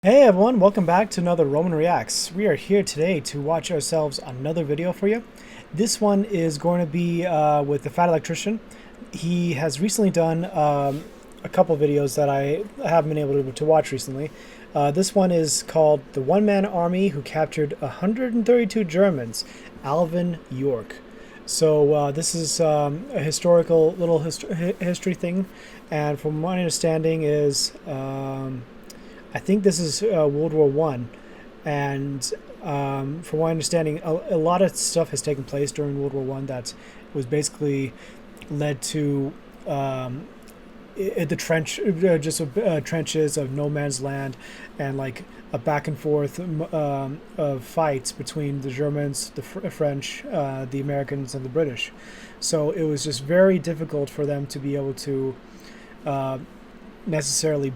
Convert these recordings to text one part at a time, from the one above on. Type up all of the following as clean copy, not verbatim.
Hey everyone, welcome back to another Roman Reacts. We are here today to watch ourselves another video for you. This one is going to be with the Fat Electrician. He has recently done a couple videos that I haven't been able to watch recently. This one is called The One-Man Army Who Captured 132 Germans, Alvin York. So this is a historical little history thing, and from my understanding is I think this is World War One, and from my understanding, a lot of stuff has taken place during World War One that was basically led to the trenches of no man's land, and like a back and forth of fights between the Germans, the French, the Americans, and the British. So it was just very difficult for them to be able to necessarily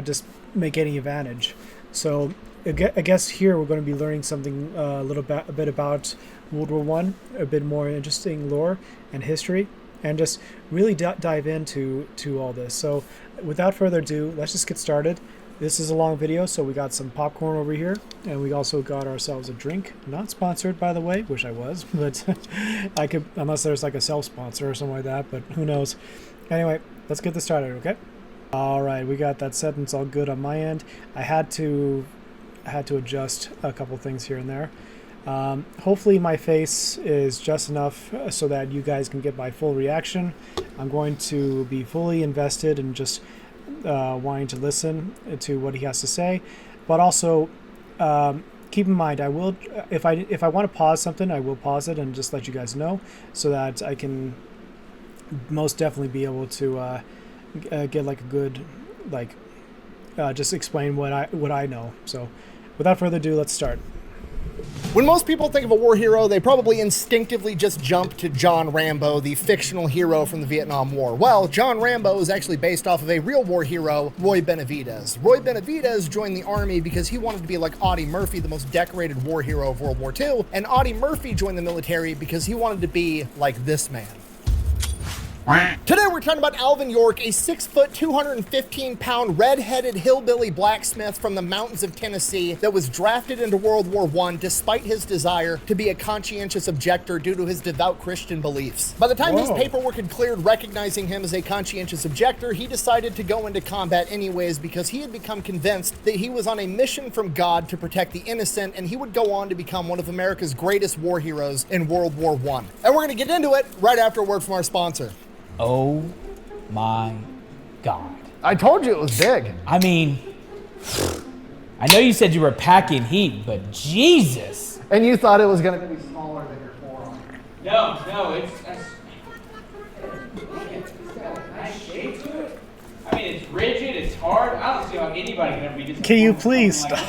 just make any advantage. So I guess here we're going to be learning something a bit about World War One, a bit more interesting lore and history, and just really dive into all this. So without further ado, let's just get started. This is a long video, so we got some popcorn over here, and we also got ourselves a drink. Not sponsored, by the way. Wish I was, but I could, unless there's like a self-sponsor or something like that, but who knows. Anyway, let's get this started, okay? Alright, we got that set and it's all good on my end. I had to adjust a couple things here and there. Hopefully my face is just enough so that you guys can get my full reaction. I'm going to be fully invested in just wanting to listen to what he has to say, but also keep in mind, I will, if I want to pause something, I will pause it and just let you guys know so that I can most definitely be able to get like a good just explain what I know. So without further ado, let's start. When most people think of a war hero, they probably instinctively just jump to John Rambo, the fictional hero from the Vietnam War. Well, John Rambo is actually based off of a real war hero, Roy Benavidez. Roy Benavidez joined the army because he wanted to be like Audie Murphy, the most decorated war hero of World War II, and Audie Murphy joined the military because he wanted to be like this man. Today we're talking about Alvin York, a 6-foot, 215-pound, red-headed hillbilly blacksmith from the mountains of Tennessee that was drafted into World War I despite his desire to be a conscientious objector due to his devout Christian beliefs. By the time his paperwork had cleared recognizing him as a conscientious objector, he decided to go into combat anyways because he had become convinced that he was on a mission from God to protect the innocent, and he would go on to become one of America's greatest war heroes in World War I. And we're going to get into it right after a word from our sponsor. Oh my God. I told you it was big. I mean, I know you said you were packing heat, but Jesus. And you thought it was going to be smaller than your forearm. No, it's got a nice shape to it. I mean, it's rigid, it's hard. I don't see how anybody can ever be just. Can you please stop?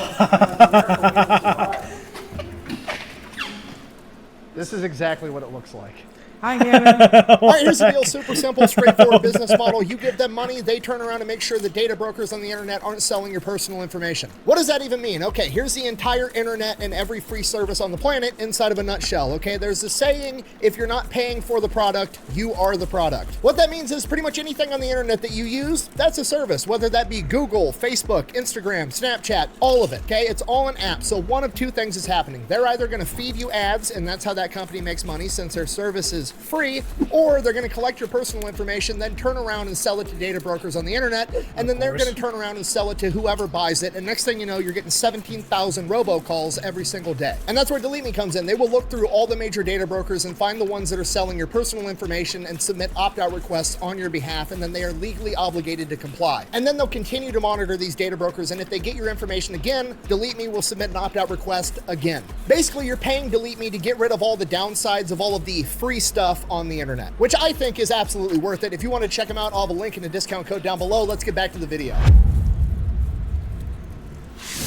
This is exactly what it looks like. Hi, Hannah. All right, here's the deal. Super simple, straightforward business model. You give them money, they turn around and make sure the data brokers on the internet aren't selling your personal information. What does that even mean? Okay, here's the entire internet and every free service on the planet inside of a nutshell, okay? There's a saying, if you're not paying for the product, you are the product. What that means is pretty much anything on the internet that you use, that's a service, whether that be Google, Facebook, Instagram, Snapchat, all of it, okay? It's all an app, so one of two things is happening. They're either gonna feed you ads, and that's how that company makes money since their service is free, or they're going to collect your personal information, then turn around and sell it to data brokers on the internet, and then they're going to turn around and sell it to whoever buys it, and next thing you know, you're getting 17,000 robocalls every single day. And that's where Delete Me comes in. They will look through all the major data brokers and find the ones that are selling your personal information and submit opt-out requests on your behalf, and then they are legally obligated to comply. And then they'll continue to monitor these data brokers, and if they get your information again, Delete Me will submit an opt-out request again. Basically, you're paying Delete Me to get rid of all the downsides of all of the free stuff on the internet, which I think is absolutely worth it. If you want to check them out, I'll have a link and a discount code down below. Let's get back to the video.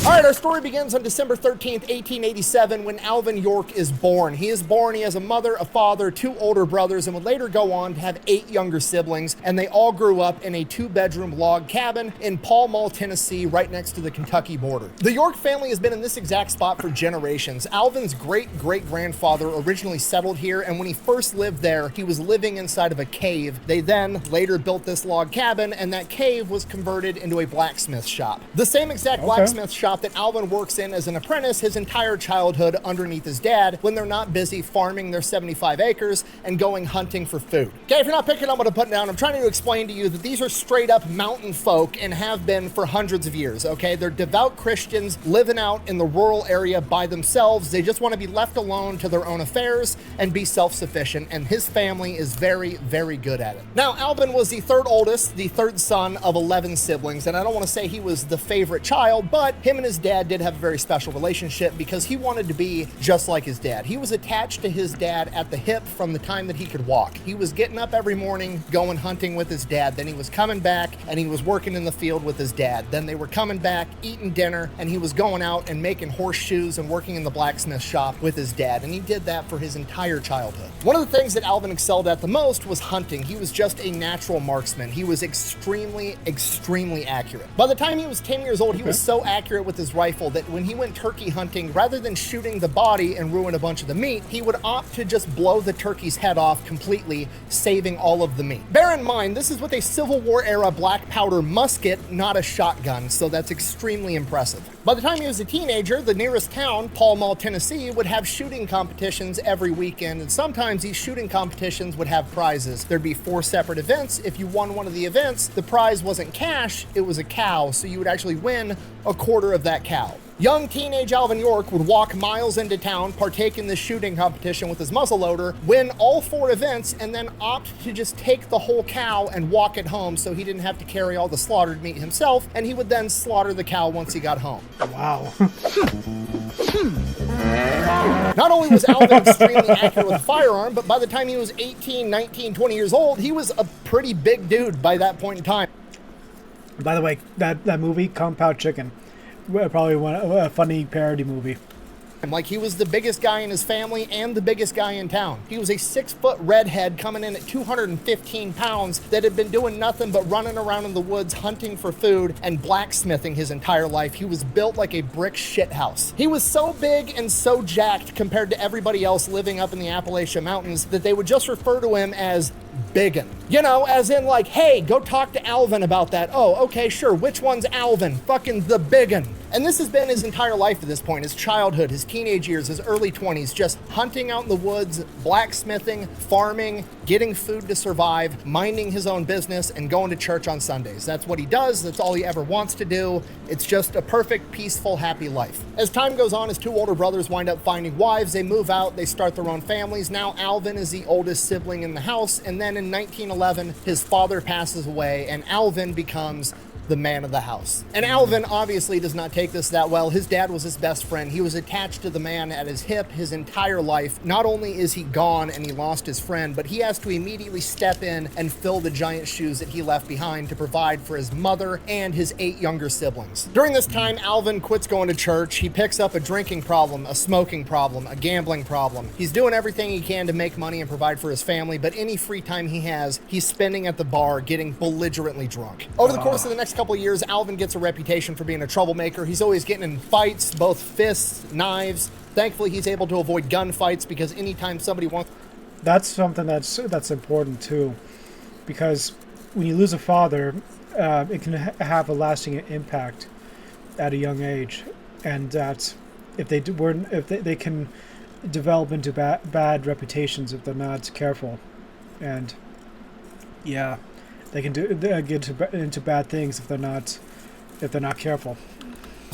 All right, our story begins on December 13th, 1887, when Alvin York is born. He is born, he has a mother, a father, 2 older brothers, and would later go on to have 8 younger siblings, and they all grew up in a 2-bedroom log cabin in Pall Mall, Tennessee, right next to the Kentucky border. The York family has been in this exact spot for generations. Alvin's great-great-grandfather originally settled here, and when he first lived there, he was living inside of a cave. They then later built this log cabin, and that cave was converted into a blacksmith shop. The same exact blacksmith shop that Alvin works in as an apprentice his entire childhood underneath his dad when they're not busy farming their 75 acres and going hunting for food. Okay, if you're not picking up what I'm putting down, I'm trying to explain to you that these are straight up mountain folk and have been for hundreds of years, okay? They're devout Christians living out in the rural area by themselves. They just want to be left alone to their own affairs and be self-sufficient, and his family is very, very good at it. Now, Alvin was the 3rd oldest, the 3rd son of 11 siblings, and I don't want to say he was the favorite child, but him and his dad did have a very special relationship because he wanted to be just like his dad. He was attached to his dad at the hip from the time that he could walk. He was getting up every morning, going hunting with his dad. Then he was coming back and he was working in the field with his dad. Then they were coming back, eating dinner, and he was going out and making horseshoes and working in the blacksmith shop with his dad. And he did that for his entire childhood. One of the things that Alvin excelled at the most was hunting. He was just a natural marksman. He was extremely, extremely accurate. By the time he was 10 years old, he was so accurate with his rifle that when he went turkey hunting, rather than shooting the body and ruin a bunch of the meat, he would opt to just blow the turkey's head off completely, saving all of the meat. Bear in mind, this is with a Civil War era black powder musket, not a shotgun, so that's extremely impressive. By the time he was a teenager, the nearest town, Pall Mall, Tennessee, would have shooting competitions every weekend, and sometimes these shooting competitions would have prizes. There'd be 4 separate events. If you won one of the events, the prize wasn't cash, it was a cow, so you would actually win a quarter of that cow. Young teenage Alvin York would walk miles into town, partake in this shooting competition with his muzzleloader, win all 4 events, and then opt to just take the whole cow and walk it home so he didn't have to carry all the slaughtered meat himself, and he would then slaughter the cow once he got home. Wow. Not only was Alvin extremely accurate with a firearm, but by the time he was 18, 19, 20 years old, he was a pretty big dude by that point in time. By the way, that movie, Compound Chicken, probably a funny parody movie. Like, he was the biggest guy in his family and the biggest guy in town. He was a 6-foot redhead coming in at 215 pounds that had been doing nothing but running around in the woods hunting for food and blacksmithing his entire life. He was built like a brick shithouse. He was so big and so jacked compared to everybody else living up in the Appalachian Mountains that they would just refer to him as Biggin. You know, as in like, hey, go talk to Alvin about that. Oh, okay, sure. Which one's Alvin? Fucking the Biggin. And this has been his entire life at this point, his childhood, his teenage years, his early 20s, just hunting out in the woods, blacksmithing, farming, getting food to survive, minding his own business, and going to church on Sundays. That's what he does. That's all he ever wants to do. It's just a perfect, peaceful, happy life. As time goes on, his 2 older brothers wind up finding wives. They move out. They start their own families. Now Alvin is the oldest sibling in the house. And then in 1911, his father passes away, and Alvin becomes the man of the house. And Alvin obviously does not take this that well. His dad was his best friend. He was attached to the man at his hip his entire life. Not only is he gone and he lost his friend, but he has to immediately step in and fill the giant shoes that he left behind to provide for his mother and his 8 younger siblings. During this time, Alvin quits going to church. He picks up a drinking problem, a smoking problem, a gambling problem. He's doing everything he can to make money and provide for his family, but any free time he has, he's spending at the bar getting belligerently drunk. Over the course of the next couple of years, Alvin gets a reputation for being a troublemaker. He's always getting in fights, both fists, knives. Thankfully, he's able to avoid gunfights because anytime somebody wants... That's something that's important too, because when you lose a father, it can have a lasting impact at a young age, and that if they can develop into bad reputations if they're not careful, and yeah. They can get into bad things if they're not careful.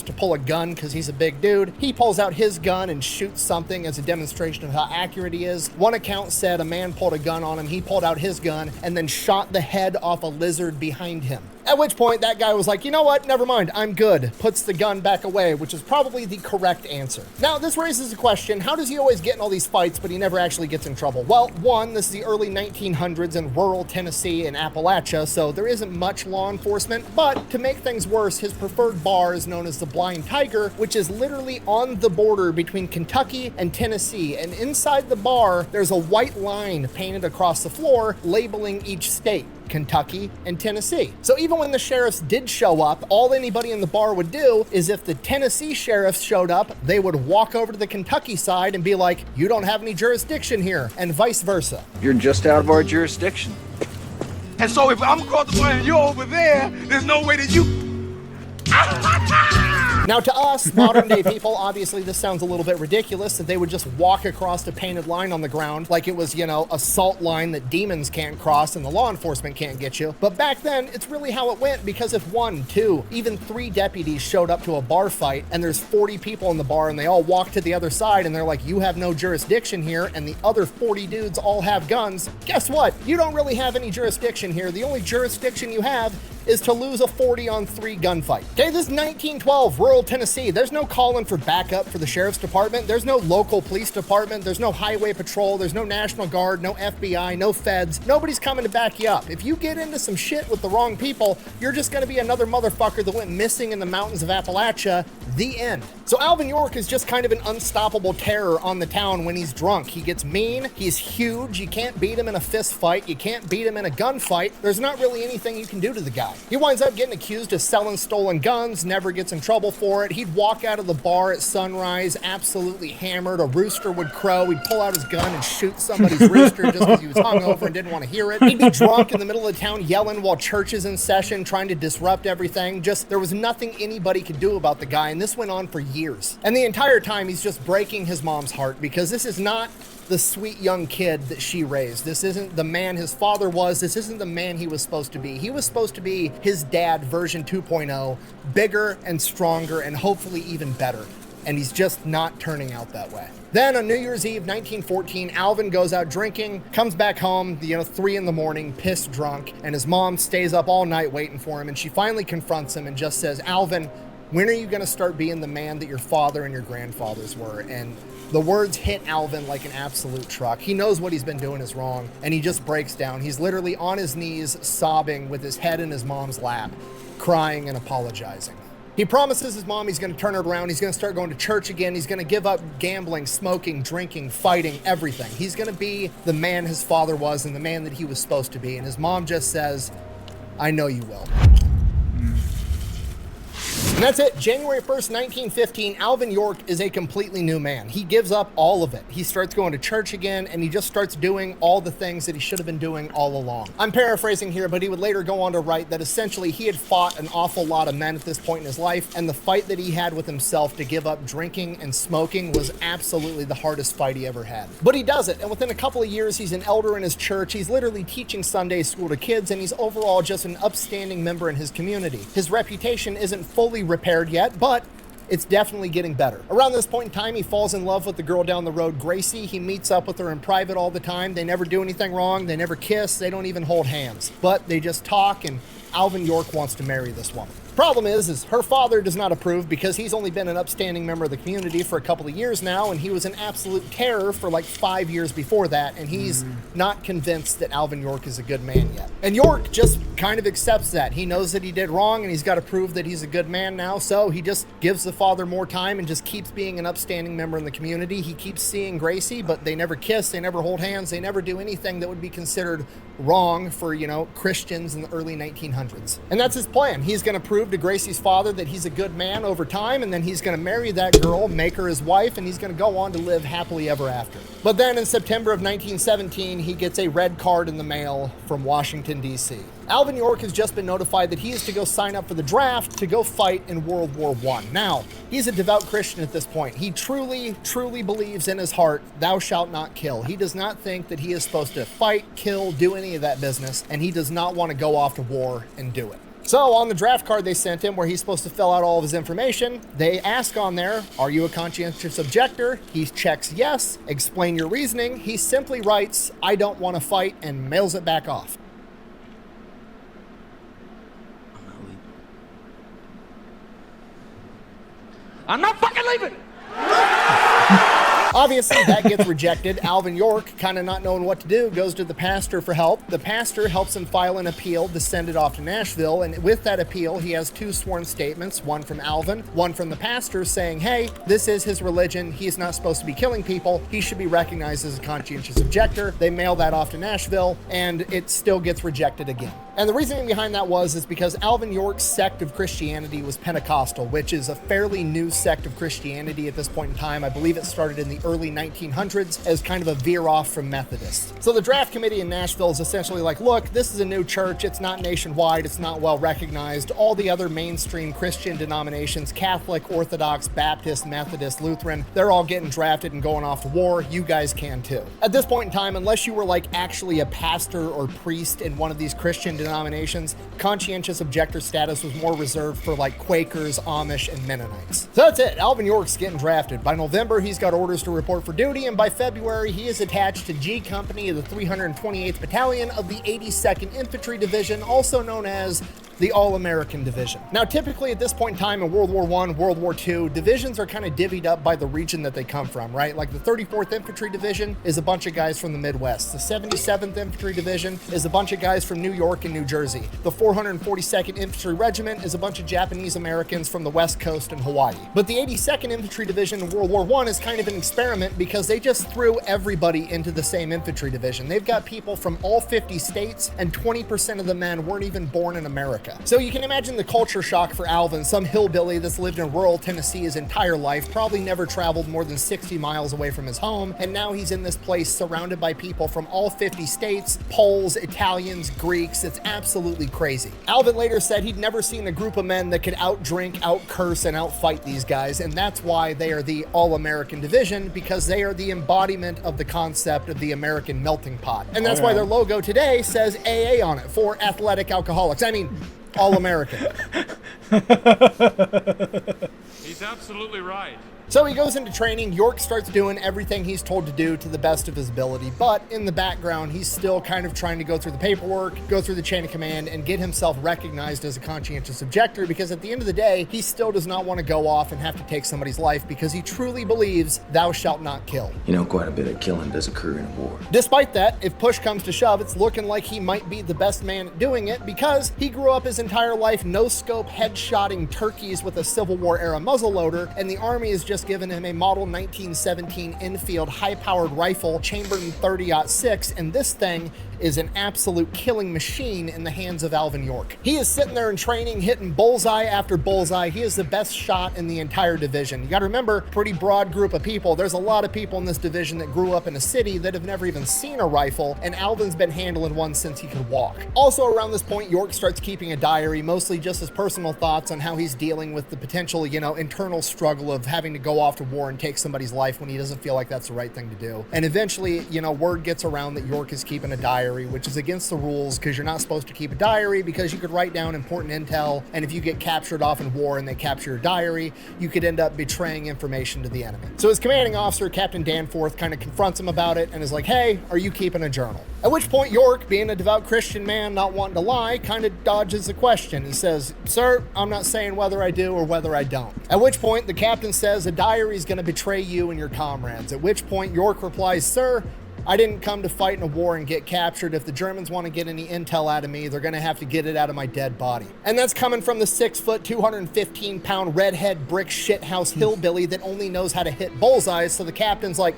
To pull a gun because he's a big dude. He pulls out his gun and shoots something as a demonstration of how accurate he is. One account said a man pulled a gun on him. He pulled out his gun and then shot the head off a lizard behind him. At which point, that guy was like, you know what, never mind, I'm good. Puts the gun back away, which is probably the correct answer. Now, this raises a question, how does he always get in all these fights, but he never actually gets in trouble? Well, one, this is the early 1900s in rural Tennessee and Appalachia, so there isn't much law enforcement, but to make things worse, his preferred bar is known as the Blind Tiger, which is literally on the border between Kentucky and Tennessee, and inside the bar, there's a white line painted across the floor labeling each state. Kentucky and Tennessee. So even when the sheriffs did show up, all anybody in the bar would do is if the Tennessee sheriffs showed up, they would walk over to the Kentucky side and be like, you don't have any jurisdiction here, and vice versa. You're just out of our jurisdiction. And so if I'm across the line and you're over there, there's no way that you... Now to us, modern day people, obviously this sounds a little bit ridiculous that they would just walk across a painted line on the ground like it was, you know, a salt line that demons can't cross and the law enforcement can't get you. But back then, it's really how it went, because if 1, 2, even 3 deputies showed up to a bar fight and there's 40 people in the bar and they all walk to the other side and they're like, you have no jurisdiction here, and the other 40 dudes all have guns, guess what? You don't really have any jurisdiction here. The only jurisdiction you have is to lose a 40-on-3 gunfight. Okay, this is 1912, rural Tennessee. There's no calling for backup for the sheriff's department. There's no local police department. There's no highway patrol. There's no National Guard, no FBI, no feds. Nobody's coming to back you up. If you get into some shit with the wrong people, you're just gonna be another motherfucker that went missing in the mountains of Appalachia. The end. So Alvin York is just kind of an unstoppable terror on the town when he's drunk. He gets mean, he's huge, you can't beat him in a fist fight, you can't beat him in a gunfight. There's not really anything you can do to the guy. He winds up getting accused of selling stolen guns, never gets in trouble for it. He'd walk out of the bar at sunrise, absolutely hammered. A rooster would crow, he'd pull out his gun and shoot somebody's rooster just because he was hungover and didn't want to hear it. He'd be drunk in the middle of town yelling while church is in session, trying to disrupt everything. Just, there was nothing anybody could do about the guy, and this went on for years. And the entire time, he's just breaking his mom's heart, because this is not the sweet young kid that she raised. This isn't the man his father was. This isn't the man he was supposed to be. He was supposed to be his dad version 2.0, bigger and stronger and hopefully even better. And he's just not turning out that way. Then on New Year's Eve, 1914, Alvin goes out drinking, comes back home, 3 in the morning, pissed drunk, and his mom stays up all night waiting for him, and she finally confronts him and just says, Alvin, when are you gonna start being the man that your father and your grandfathers were? And the words hit Alvin like an absolute truck. He knows what he's been doing is wrong, and he just breaks down. He's literally on his knees, sobbing with his head in his mom's lap, crying and apologizing. He promises his mom he's going to turn it around. He's going to start going to church again. He's going to give up gambling, smoking, drinking, fighting, everything. He's going to be the man his father was and the man that he was supposed to be. And his mom just says, I know you will. And that's it. January 1st, 1915, Alvin York is a completely new man. He gives up all of it. He starts going to church again, and he just starts doing all the things that he should have been doing all along. I'm paraphrasing here, but he would later go on to write that essentially he had fought an awful lot of men at this point in his life, and the fight that he had with himself to give up drinking and smoking was absolutely the hardest fight he ever had. But he does it, and within a couple of years, he's an elder in his church. He's literally teaching Sunday school to kids, and he's overall just an upstanding member in his community. His reputation isn't fully repaired yet, but it's definitely getting better. Around this point in time, he falls in love with the girl down the road, Gracie. He meets up with her in private all the time. They never do anything wrong. They never kiss. They don't even hold hands. But they just talk, and Alvin York wants to marry this woman. Problem is her father does not approve because he's only been an upstanding member of the community for a couple of years now, and he was an absolute terror for like 5 years before that, and he's not convinced that Alvin York is a good man yet. And York just kind of accepts that. He knows that he did wrong, and he's got to prove that he's a good man now, so he just gives the father more time and just keeps being an upstanding member in the community. He keeps seeing Gracie, but they never kiss, they never hold hands, they never do anything that would be considered wrong for, Christians in the early 1900s. And that's his plan. He's going to prove to Gracie's father that he's a good man over time, and then he's going to marry that girl, make her his wife, and he's going to go on to live happily ever after. But then in September of 1917, he gets a red card in the mail from Washington, D.C. Alvin York has just been notified that he is to go sign up for the draft to go fight in World War I. Now, he's a devout Christian at this point. He truly, truly believes in his heart, thou shalt not kill. He does not think that he is supposed to fight, kill, do any of that business, and he does not want to go off to war and do it. So on the draft card they sent him where he's supposed to fill out all of his information, they ask on there, are you a conscientious objector? He checks yes, explain your reasoning. He simply writes, I don't want to fight, and mails it back off. I'm not fucking leaving. Obviously, that gets rejected. Alvin York, kind of not knowing what to do, goes to the pastor for help. The pastor helps him file an appeal to send it off to Nashville, and with that appeal, he has 2 sworn statements, one from Alvin, one from the pastor, saying, hey, this is his religion. He's not supposed to be killing people. He should be recognized as a conscientious objector. They mail that off to Nashville, and it still gets rejected again. And the reasoning behind that is because Alvin York's sect of Christianity was Pentecostal, which is a fairly new sect of Christianity at this point in time. I believe it started in the early 1900s as kind of a veer off from Methodist. So the draft committee in Nashville is essentially like, look, this is a new church. It's not nationwide. It's not well recognized. All the other mainstream Christian denominations, Catholic, Orthodox, Baptist, Methodist, Lutheran, they're all getting drafted and going off to war. You guys can too. At this point in time, unless you were like actually a pastor or priest in one of these Christian denominations, conscientious objector status was more reserved for like Quakers, Amish, and Mennonites. So that's it. Alvin York's getting drafted. By November, he's got orders to report for duty, and by February, he is attached to G Company of the 328th Battalion of the 82nd Infantry Division, also known as the All-American Division. Now, typically at this point in time in World War I, World War II, divisions are kind of divvied up by the region that they come from, right? Like the 34th Infantry Division is a bunch of guys from the Midwest. The 77th Infantry Division is a bunch of guys from New York and New Jersey. The 442nd Infantry Regiment is a bunch of Japanese Americans from the West Coast and Hawaii. But the 82nd Infantry Division in World War I is kind of an experiment because they just threw everybody into the same infantry division. They've got people from all 50 states, and 20% of the men weren't even born in America. So you can imagine the culture shock for Alvin, some hillbilly that's lived in rural Tennessee his entire life, probably never traveled more than 60 miles away from his home, and now he's in this place surrounded by people from all 50 states, Poles, Italians, Greeks. It's absolutely crazy. Alvin later said he'd never seen a group of men that could out-drink, out-curse, and out-fight these guys, and that's why they are the All-American Division, because they are the embodiment of the concept of the American melting pot. And that's why their logo today says AA on it, for athletic alcoholics. I mean, All-American. He's absolutely right. So he goes into training. York starts doing everything he's told to do to the best of his ability, but in the background, he's still kind of trying to go through the paperwork, go through the chain of command, and get himself recognized as a conscientious objector, because at the end of the day, he still does not want to go off and have to take somebody's life, because he truly believes thou shalt not kill. You know, quite a bit of killing does occur in a war. Despite that, if push comes to shove, it's looking like he might be the best man at doing it, because he grew up his entire life no-scope headshotting turkeys with a Civil War era muzzleloader, and the Army has just given him a model 1917 Enfield high-powered rifle chambered in 30-06, and this thing is an absolute killing machine in the hands of Alvin York. He is sitting there in training, hitting bullseye after bullseye. He is the best shot in the entire division. You gotta remember, pretty broad group of people. There's a lot of people in this division that grew up in a city that have never even seen a rifle, and Alvin's been handling one since he could walk. Also around this point, York starts keeping a diary, mostly just his personal thoughts on how he's dealing with the potential, internal struggle of having to go off to war and take somebody's life when he doesn't feel like that's the right thing to do. And eventually, word gets around that York is keeping a diary, which is against the rules, because you're not supposed to keep a diary, because you could write down important intel, and if you get captured off in war and they capture your diary, you could end up betraying information to the enemy. So his commanding officer, Captain Danforth, kind of confronts him about it and is like, hey, are you keeping a journal? At which point York, being a devout Christian man not wanting to lie, kind of dodges the question. He says, sir, I'm not saying whether I do or whether I don't. At which point the captain says a diary is going to betray you and your comrades. At which point York replies, sir, I didn't come to fight in a war and get captured. If the Germans want to get any intel out of me, they're going to have to get it out of my dead body. And that's coming from the 6-foot, 215-pound redhead brick shithouse hillbilly that only knows how to hit bullseyes. So the captain's like,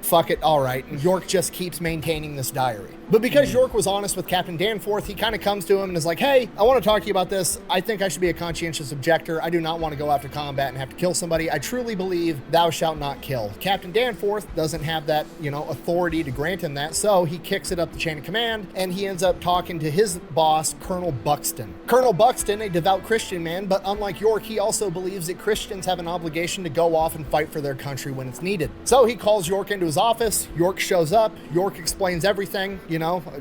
fuck it, all right. And York just keeps maintaining this diary. But because York was honest with Captain Danforth, he kind of comes to him and is like, hey, I want to talk to you about this. I think I should be a conscientious objector. I do not want to go after combat and have to kill somebody. I truly believe thou shalt not kill. Captain Danforth doesn't have that, authority to grant him that, so he kicks it up the chain of command, and he ends up talking to his boss, Colonel Buxton. Colonel Buxton, a devout Christian man, but unlike York, he also believes that Christians have an obligation to go off and fight for their country when it's needed. So he calls York into his office. York shows up. York explains everything,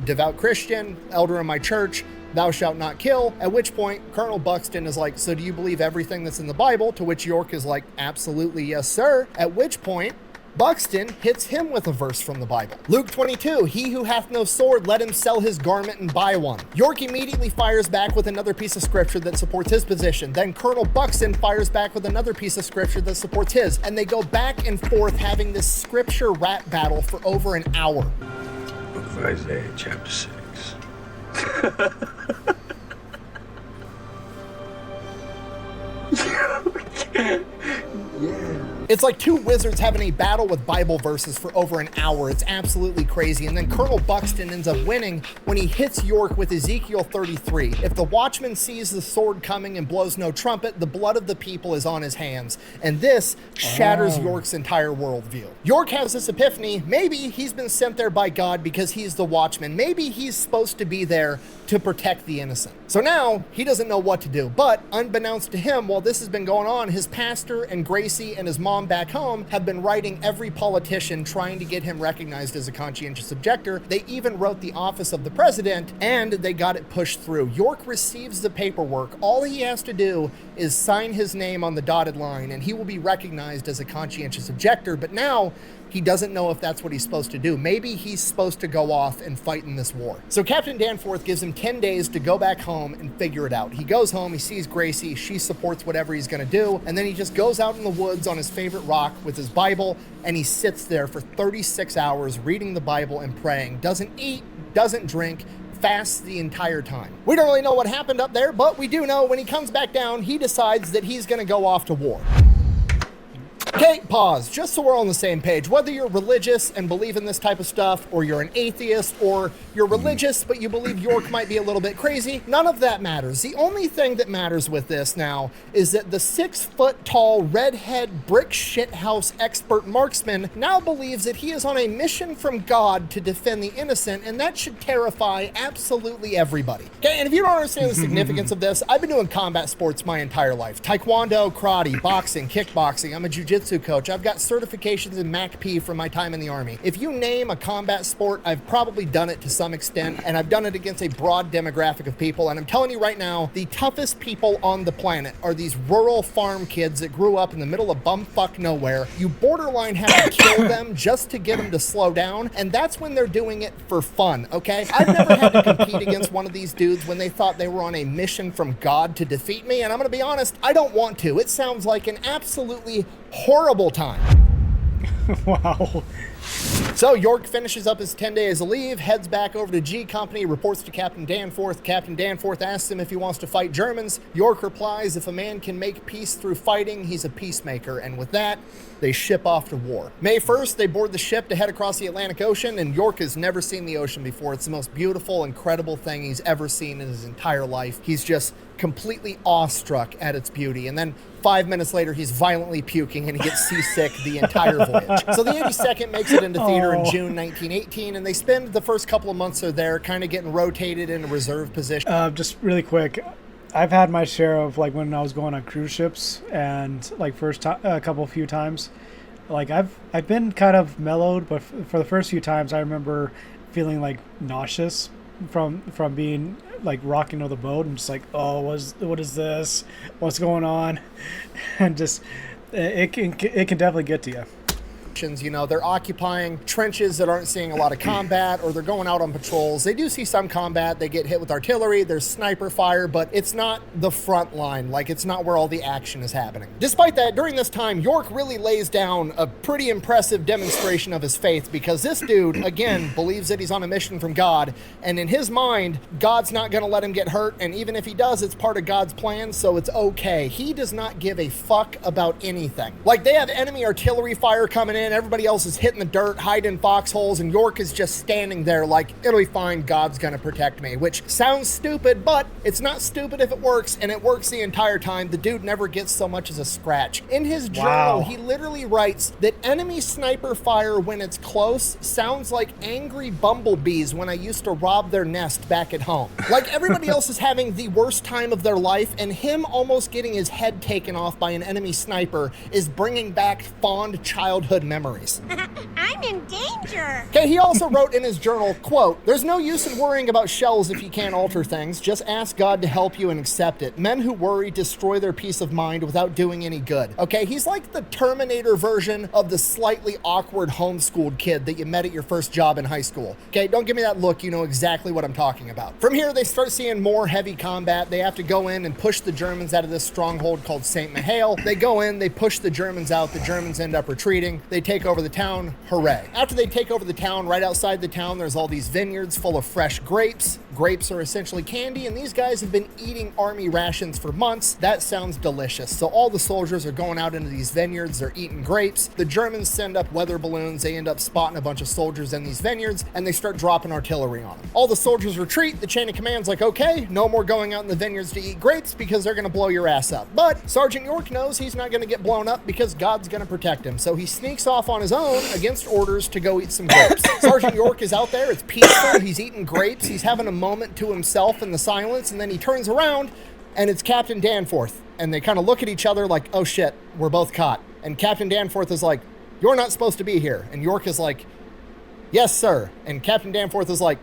devout Christian, elder in my church, thou shalt not kill. At which point Colonel Buxton is like, so do you believe everything that's in the Bible? To which York is like, absolutely, yes, sir. At which point Buxton hits him with a verse from the Bible. Luke 22, he who hath no sword, let him sell his garment and buy one. York immediately fires back with another piece of scripture that supports his position. Then Colonel Buxton fires back with another piece of scripture that supports his. And they go back and forth having this scripture rap battle for over an hour. Book of Isaiah, chapter 6. It's like two wizards having a battle with Bible verses for over an hour. It's absolutely crazy. And then Colonel Buxton ends up winning when he hits York with Ezekiel 33. If the watchman sees the sword coming and blows no trumpet, the blood of the people is on his hands. And this shatters York's entire worldview. York has this epiphany. Maybe he's been sent there by God because he's the watchman. Maybe he's supposed to be there to protect the innocent. So now he doesn't know what to do. But unbeknownst to him, while this has been going on, his pastor and Gracie and his mom back home have been writing every politician trying to get him recognized as a conscientious objector. They even wrote the office of the president, and they got it pushed through. York receives the paperwork. All he has to do is sign his name on the dotted line, and he will be recognized as a conscientious objector. But now he doesn't know if that's what he's supposed to do. Maybe he's supposed to go off and fight in this war. So Captain Danforth gives him 10 days to go back home and figure it out. He goes home, he sees Gracie, she supports whatever he's gonna do, and then he just goes out in the woods on his favorite rock with his Bible, and he sits there for 36 hours reading the Bible and praying. Doesn't eat, doesn't drink, fasts the entire time. We don't really know what happened up there, but we do know when he comes back down, he decides that he's gonna go off to war. Okay, pause, just so we're on the same page. Whether you're religious and believe in this type of stuff, or you're an atheist, or you're religious but you believe York might be a little bit crazy, none of that matters. The only thing that matters with this now is that the 6-foot-tall, redhead, brick shithouse expert marksman now believes that he is on a mission from God to defend the innocent, and that should terrify absolutely everybody. Okay, and if you don't understand the significance of this, I've been doing combat sports my entire life. Taekwondo, karate, boxing, kickboxing. I'm a jiu-jitsu coach. I've got certifications in MACP from my time in the Army. If you name a combat sport, I've probably done it to some extent, and I've done it against a broad demographic of people. And I'm telling you right now, the toughest people on the planet are these rural farm kids that grew up in the middle of bumfuck nowhere. You borderline have to kill them just to get them to slow down, and that's when they're doing it for fun, okay? I've never had to compete against one of these dudes when they thought they were on a mission from God to defeat me, and I'm gonna be honest, I don't want to. It sounds like an absolutely horrible time. Wow. So York finishes up his 10 days of leave, heads back over to G Company, reports to Captain Danforth. Captain Danforth asks him if he wants to fight Germans. York replies, if a man can make peace through fighting, he's a peacemaker. And with that, they ship off to war. May 1st, they board the ship to head across the Atlantic Ocean, and York has never seen the ocean before. It's the most beautiful, incredible thing he's ever seen in his entire life. He's just completely awestruck at its beauty. And then 5 minutes later, he's violently puking and he gets seasick the entire voyage. So the 82nd makes it into theater in June 1918, and they spend the first couple of months they're there kind of getting rotated in a reserve position. Just really quick, I've had my share of like when I was going on cruise ships, and like a few times, like I've been kind of mellowed, but for the first few times I remember feeling like nauseous from being like rocking on the boat and just like, oh, what is this? What's going on? And just it can definitely get to you. You know, they're occupying trenches that aren't seeing a lot of combat, or they're going out on patrols. They do see some combat. They get hit with artillery. There's sniper fire, but it's not the front line. Like, it's not where all the action is happening. Despite that, during this time, York really lays down a pretty impressive demonstration of his faith, because this dude, again, believes that he's on a mission from God, and in his mind, God's not going to let him get hurt, and even if he does, it's part of God's plan, so it's okay. He does not give a fuck about anything. Like, they have enemy artillery fire coming in, everybody else is hitting the dirt, hiding in foxholes, and York is just standing there like, it'll be fine, God's gonna protect me, which sounds stupid, but it's not stupid if it works, and it works the entire time. The dude never gets so much as a scratch. In his journal, he literally writes that enemy sniper fire when it's close sounds like angry bumblebees when I used to rob their nest back at home. Like, everybody else is having the worst time of their life, and him almost getting his head taken off by an enemy sniper is bringing back fond childhood memories. memories. I'm in danger. Okay, he also wrote in his journal, quote, "There's no use in worrying about shells if you can't alter things. Just ask God to help you and accept it. Men who worry destroy their peace of mind without doing any good." Okay, he's like the Terminator version of the slightly awkward homeschooled kid that you met at your first job in high school. Okay, don't give me that look, you know exactly what I'm talking about. From here, they start seeing more heavy combat. They have to go in and push the Germans out of this stronghold called St. Mihail. They go in, they push the Germans out. The Germans end up retreating. They take over the town. Hooray. After they take over the town, right outside the town, there's all these vineyards full of fresh grapes. Grapes are essentially candy, and these guys have been eating army rations for months. That sounds delicious. So all the soldiers are going out into these vineyards. They're eating grapes. The Germans send up weather balloons. They end up spotting a bunch of soldiers in these vineyards, and they start dropping artillery on them. All the soldiers retreat. The chain of command's like, okay, no more going out in the vineyards to eat grapes because they're going to blow your ass up. But Sergeant York knows he's not going to get blown up because God's going to protect him. So he sneaks off on his own against orders to go eat some grapes. Sergeant York is out there. It's peaceful. He's eating grapes. He's having a moment to himself in the silence, and then he turns around and it's Captain Danforth, and they kind of look at each other like, oh shit, we're both caught. And Captain Danforth is like, you're not supposed to be here. And York is like, yes sir. And Captain Danforth is like,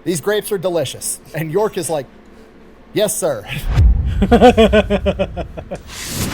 these grapes are delicious. And York is like, yes sir.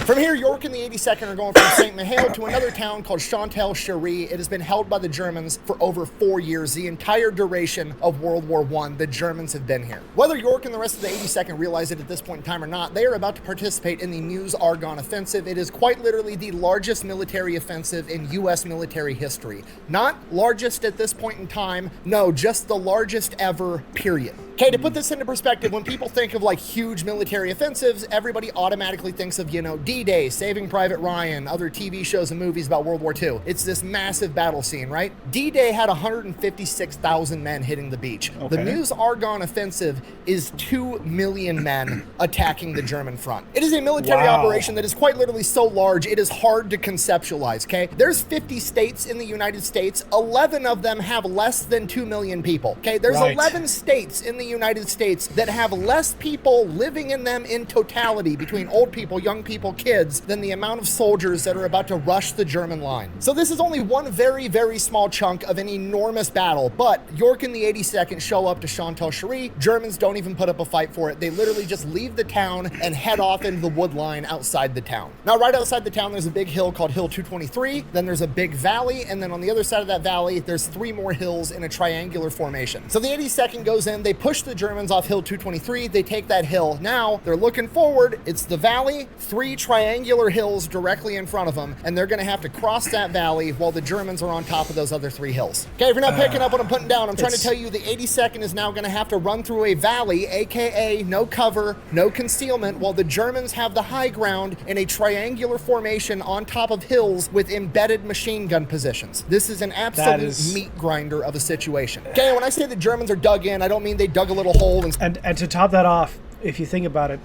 From here, York and the 82nd are going from St. Mihail to another town called Chantal-Cherie. It has been held by the Germans for over 4 years. The entire duration of World War I, the Germans have been here. Whether York and the rest of the 82nd realize it at this point in time or not, they are about to participate in the Meuse-Argonne offensive. It is quite literally the largest military offensive in U.S. military history. Not largest at this point in time, no, just the largest ever, period. Okay, to put this into perspective, when people think of like huge military offensives, everybody automatically thinks of, you know, D-Day, Saving Private Ryan, other TV shows and movies about World War II. It's this massive battle scene, right? D-Day had 156,000 men hitting the beach. Okay. The Meuse-Argonne offensive is 2 million men attacking the German front. It is a military operation that is quite literally so large, it is hard to conceptualize, okay? There's 50 states in the United States. 11 of them have less than 2 million people, okay? There's 11 states in the United States that have less people living in them in totality between old people, young people, kids, than the amount of soldiers that are about to rush the German line. So this is only one very, very small chunk of an enormous battle, but York and the 82nd show up to Chantal-Cherie. Germans don't even put up a fight for it. They literally just leave the town and head off into the wood line outside the town. Now, right outside the town, there's a big hill called Hill 223. Then there's a big valley, and then on the other side of that valley, there's 3 more hills in a triangular formation. So the 82nd goes in, they push the Germans off Hill 223, they take that hill. Now, they're looking forward, it's the valley, 3 triangular hills directly in front of them, and they're gonna have to cross that valley while the Germans are on top of those other 3 hills. Okay, if you're not picking up what I'm putting down, I'm trying to tell you the 82nd is now gonna have to run through a valley, AKA no cover, no concealment, while the Germans have the high ground in a triangular formation on top of hills with embedded machine gun positions. This is an absolute meat grinder of a situation. Okay, when I say the Germans are dug in, I don't mean they dug a little hole and to top that off, if you think about it,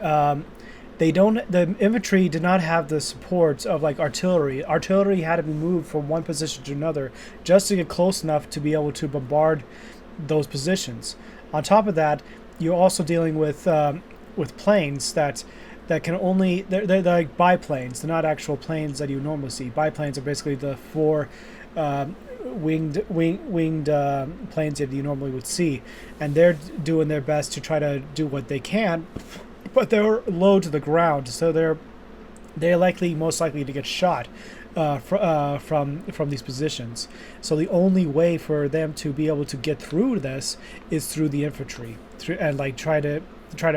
the infantry did not have the supports of like artillery. Artillery had to be moved from one position to another just to get close enough to be able to bombard those positions. On top of that, you're also dealing with planes that can only they're like biplanes. They're not actual planes that you normally see. Biplanes are basically the 4 winged planes that you normally would see, and they're doing their best to try to do what they can, but they're low to the ground, so they're most likely to get shot from these positions. So the only way for them to be able to get through this is through the infantry, and like try to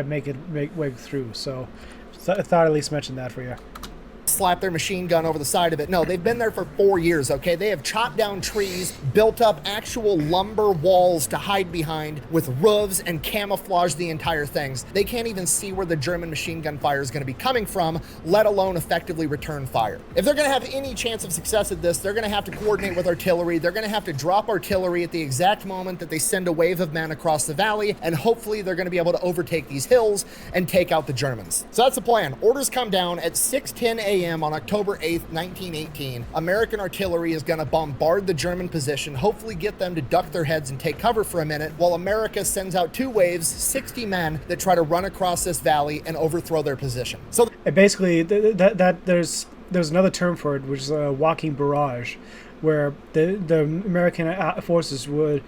make way through. So I thought I'd at least mention that for you. Slap their machine gun over the side of it. No, they've been there for 4 years, okay? They have chopped down trees, built up actual lumber walls to hide behind with roofs and camouflage the entire things. They can't even see where the German machine gun fire is going to be coming from, let alone effectively return fire. If they're going to have any chance of success at this, they're going to have to coordinate with artillery. They're going to have to drop artillery at the exact moment that they send a wave of men across the valley, and hopefully they're going to be able to overtake these hills and take out the Germans. So that's the plan. Orders come down at 6:10 a.m. on October 8th, 1918. American artillery is going to bombard the German position, hopefully get them to duck their heads and take cover for a minute, while America sends out 2 waves, 60 men that try to run across this valley and overthrow their position. So basically, there's there's another term for it, which is a walking barrage, where the American forces would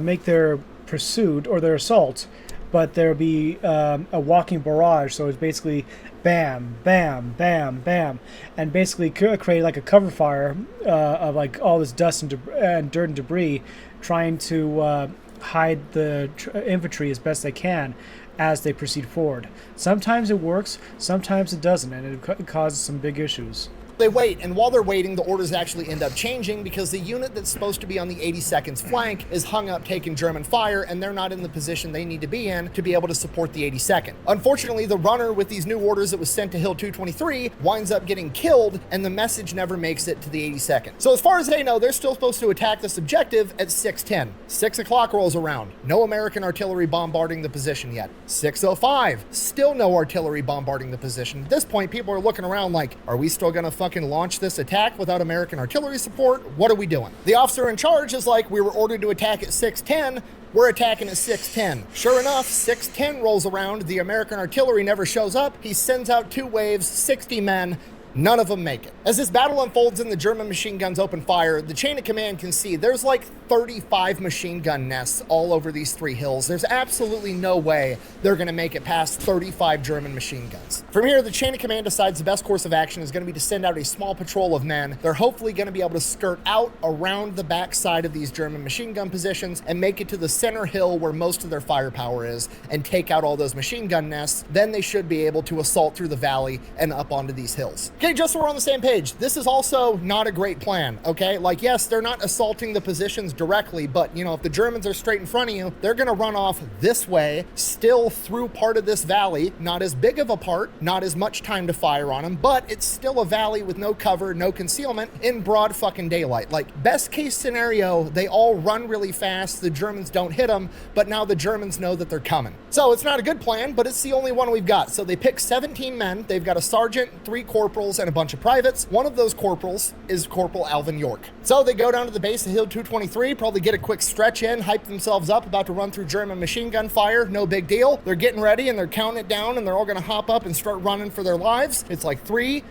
make their pursuit or their assault, but there'll be a walking barrage. So it's basically bam, bam, bam, bam, and basically create like a cover fire of like all this dust and dirt and debris, trying to hide the infantry as best they can as they proceed forward. Sometimes it works, sometimes it doesn't, and it causes some big issues. They wait, and while they're waiting, the orders actually end up changing because the unit that's supposed to be on the 82nd's flank is hung up taking German fire, and they're not in the position they need to be in to be able to support the 82nd. Unfortunately, the runner with these new orders that was sent to Hill 223 winds up getting killed, and the message never makes it to the 82nd. So as far as they know, they're still supposed to attack this objective at 6:10. 6 o'clock rolls around. No American artillery bombarding the position yet. 6:05. Still no artillery bombarding the position. At this point, people are looking around like, are we still gonna fucking launch this attack without American artillery support? What are we doing? The officer in charge is like, we were ordered to attack at 6:10. We're attacking at 6:10. Sure enough, 6:10 rolls around. The American artillery never shows up. He sends out 2 waves, 60 men. None of them make it. As this battle unfolds and the German machine guns open fire, the chain of command can see there's like 35 machine gun nests all over these 3 hills. There's absolutely no way they're going to make it past 35 German machine guns. From here, the chain of command decides the best course of action is going to be to send out a small patrol of men. They're hopefully going to be able to skirt out around the back side of these German machine gun positions and make it to the center hill where most of their firepower is and take out all those machine gun nests. Then they should be able to assault through the valley and up onto these hills. Okay, just so we're on the same page, this is also not a great plan, okay? Like, yes, they're not assaulting the positions directly, but, you know, if the Germans are straight in front of you, they're gonna run off this way, still through part of this valley, not as big of a part, not as much time to fire on them, but it's still a valley with no cover, no concealment, in broad fucking daylight. Like, best case scenario, they all run really fast, the Germans don't hit them, but now the Germans know that they're coming. So it's not a good plan, but it's the only one we've got. So they pick 17 men, they've got a sergeant, 3 corporals, and a bunch of privates. One of those corporals is Corporal Alvin York. So they go down to the base of Hill 223, probably get a quick stretch in, hype themselves up, about to run through German machine gun fire, no big deal. They're getting ready and they're counting it down and they're all gonna hop up and start running for their lives. It's like 3,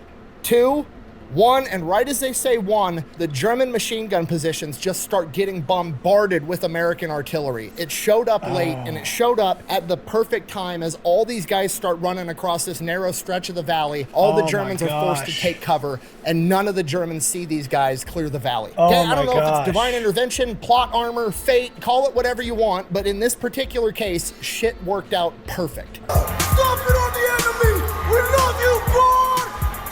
2, 1, and right as they say 1, the German machine gun positions just start getting bombarded with American artillery. It showed up late, and it showed up at the perfect time as all these guys start running across this narrow stretch of the valley. All the Germans are forced to take cover, and none of the Germans see these guys clear the valley. Okay, I don't know if it's divine intervention, plot armor, fate, call it whatever you want, but in this particular case, shit worked out perfect. Stop it on the enemy! We love you, boy!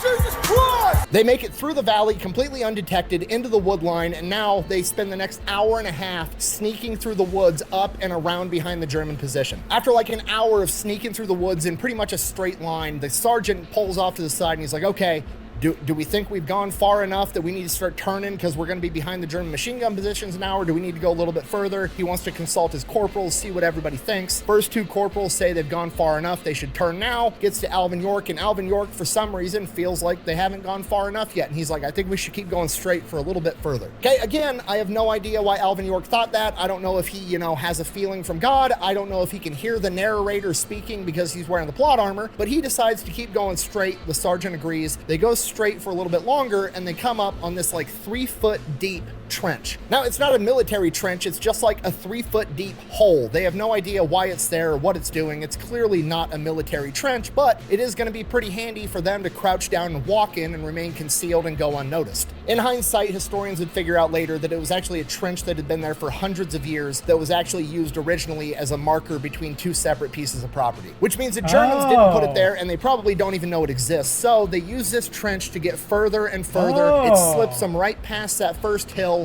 Jesus Christ! They make it through the valley completely undetected into the wood line, and now they spend the next hour and a half sneaking through the woods up and around behind the German position. After like an hour of sneaking through the woods in pretty much a straight line, the sergeant pulls off to the side and he's like, okay, do we think we've gone far enough that we need to start turning because we're going to be behind the German machine gun positions now, or do we need to go a little bit further? He wants to consult his corporals, see what everybody thinks. First 2 corporals say they've gone far enough, they should turn now. Gets to Alvin York, and Alvin York, for some reason, feels like they haven't gone far enough yet. And he's like, I think we should keep going straight for a little bit further. Okay, again, I have no idea why Alvin York thought that. I don't know if he, has a feeling from God. I don't know if he can hear the narrator speaking because he's wearing the plot armor, but he decides to keep going straight. The sergeant agrees. They go straight for a little bit longer, and they come up on this like 3-foot deep trench. Now, it's not a military trench, it's just like a 3-foot deep hole. They have no idea why it's there or what it's doing. It's clearly not a military trench, but it is going to be pretty handy for them to crouch down and walk in and remain concealed and go unnoticed. In hindsight, historians would figure out later that it was actually a trench that had been there for hundreds of years that was actually used originally as a marker between 2 separate pieces of property, which means the Germans didn't put it there, and they probably don't even know it exists. So they use this trench to get further and further. It slips them right past that first hill.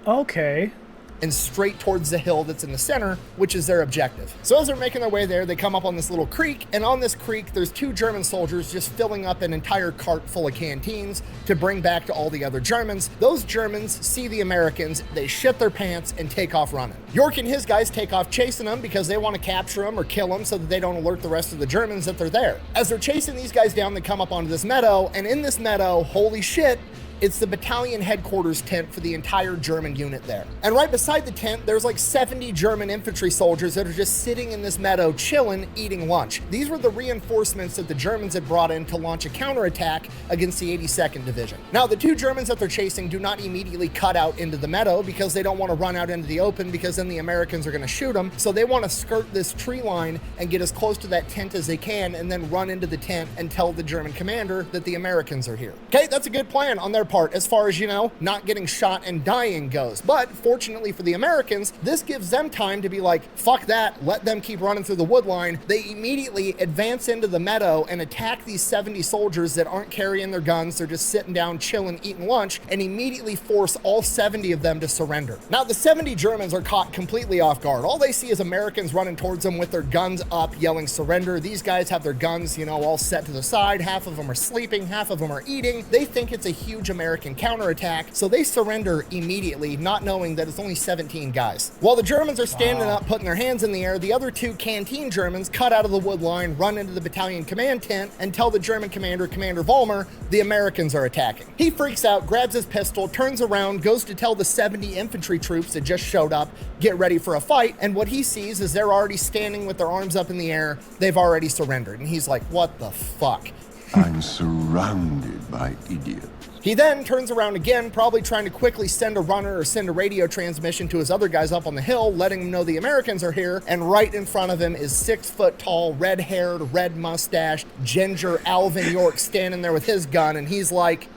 Okay. And straight towards the hill that's in the center, which is their objective. So as they're making their way there, they come up on this little creek, and on this creek, there's 2 German soldiers just filling up an entire cart full of canteens to bring back to all the other Germans. Those Germans see the Americans, they shit their pants and take off running. York and his guys take off chasing them because they want to capture them or kill them so that they don't alert the rest of the Germans that they're there. As they're chasing these guys down, they come up onto this meadow, and in this meadow, holy shit, It's the battalion headquarters tent for the entire German unit there. And right beside the tent, there's like 70 German infantry soldiers that are just sitting in this meadow, chilling, eating lunch. These were the reinforcements that the Germans had brought in to launch a counterattack against the 82nd Division. Now, the two Germans that they're chasing do not immediately cut out into the meadow because they don't want to run out into the open, because then the Americans are going to shoot them. So they want to skirt this tree line and get as close to that tent as they can, and then run into the tent and tell the German commander that the Americans are here. Okay, that's a good plan on their part as far as, you know, not getting shot and dying goes. But fortunately for the Americans, this gives them time to be like, fuck that, let them keep running through the wood line. They immediately advance into the meadow and attack these 70 soldiers that aren't carrying their guns. They're just sitting down, chilling, eating lunch, and immediately force all 70 of them to surrender. Now, the 70 Germans are caught completely off guard. All they see is Americans running towards them with their guns up, yelling surrender. These guys have their guns, you know, all set to the side. Half of them are sleeping, half of them are eating. They think it's a huge American counterattack, so they surrender immediately, not knowing that it's only 17 guys. While the Germans are standing up, putting their hands in the air, the other two canteen Germans cut out of the wood line, run into the battalion command tent, and tell the German commander, Commander Vollmer, the Americans are attacking. He freaks out, grabs his pistol, turns around, goes to tell the 70 infantry troops that just showed up, get ready for a fight, and what he sees is they're already standing with their arms up in the air. They've already surrendered. And he's like, what the fuck? I'm surrounded by idiots. He then turns around again, probably trying to quickly send a runner or send a radio transmission to his other guys up on the hill, letting them know the Americans are here. And right in front of him is 6 foot tall, red-haired, red mustached, ginger Alvin York standing there with his gun. And he's like,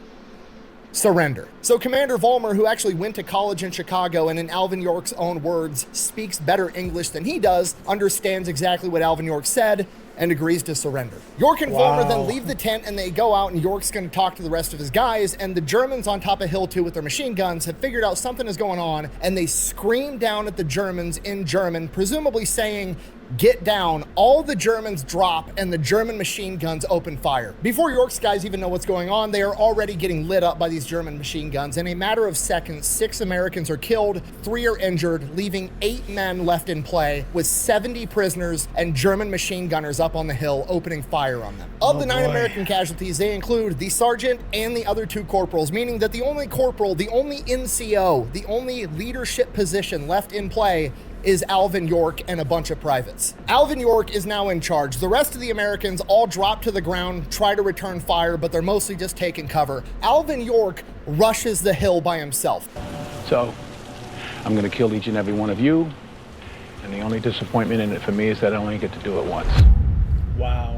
surrender. So Commander Vollmer, who actually went to college in Chicago and in Alvin York's own words speaks better English than he does, understands exactly what Alvin York said, and agrees to surrender. York and Vollmer then leave the tent and they go out, and York's going to talk to the rest of his guys, and the Germans on top of Hill 2 with their machine guns have figured out something is going on, and they scream down at the Germans in German, presumably saying, get down. All the Germans drop and the German machine guns open fire. Before York's guys even know what's going on, they are already getting lit up by these German machine guns. In a matter of seconds, 6 Americans are killed, 3 are injured, leaving 8 men left in play with 70 prisoners and German machine gunners up on the hill opening fire on them. Of the 9 American casualties, they include the sergeant and the other 2 corporals, meaning that the only corporal, the only NCO, the only leadership position left in play is Alvin York and a bunch of privates. Alvin York is now in charge. The rest of the Americans all drop to the ground, try to return fire, but they're mostly just taking cover. Alvin York rushes the hill by himself. So, I'm gonna kill each and every one of you, and the only disappointment in it for me is that I only get to do it once. Wow.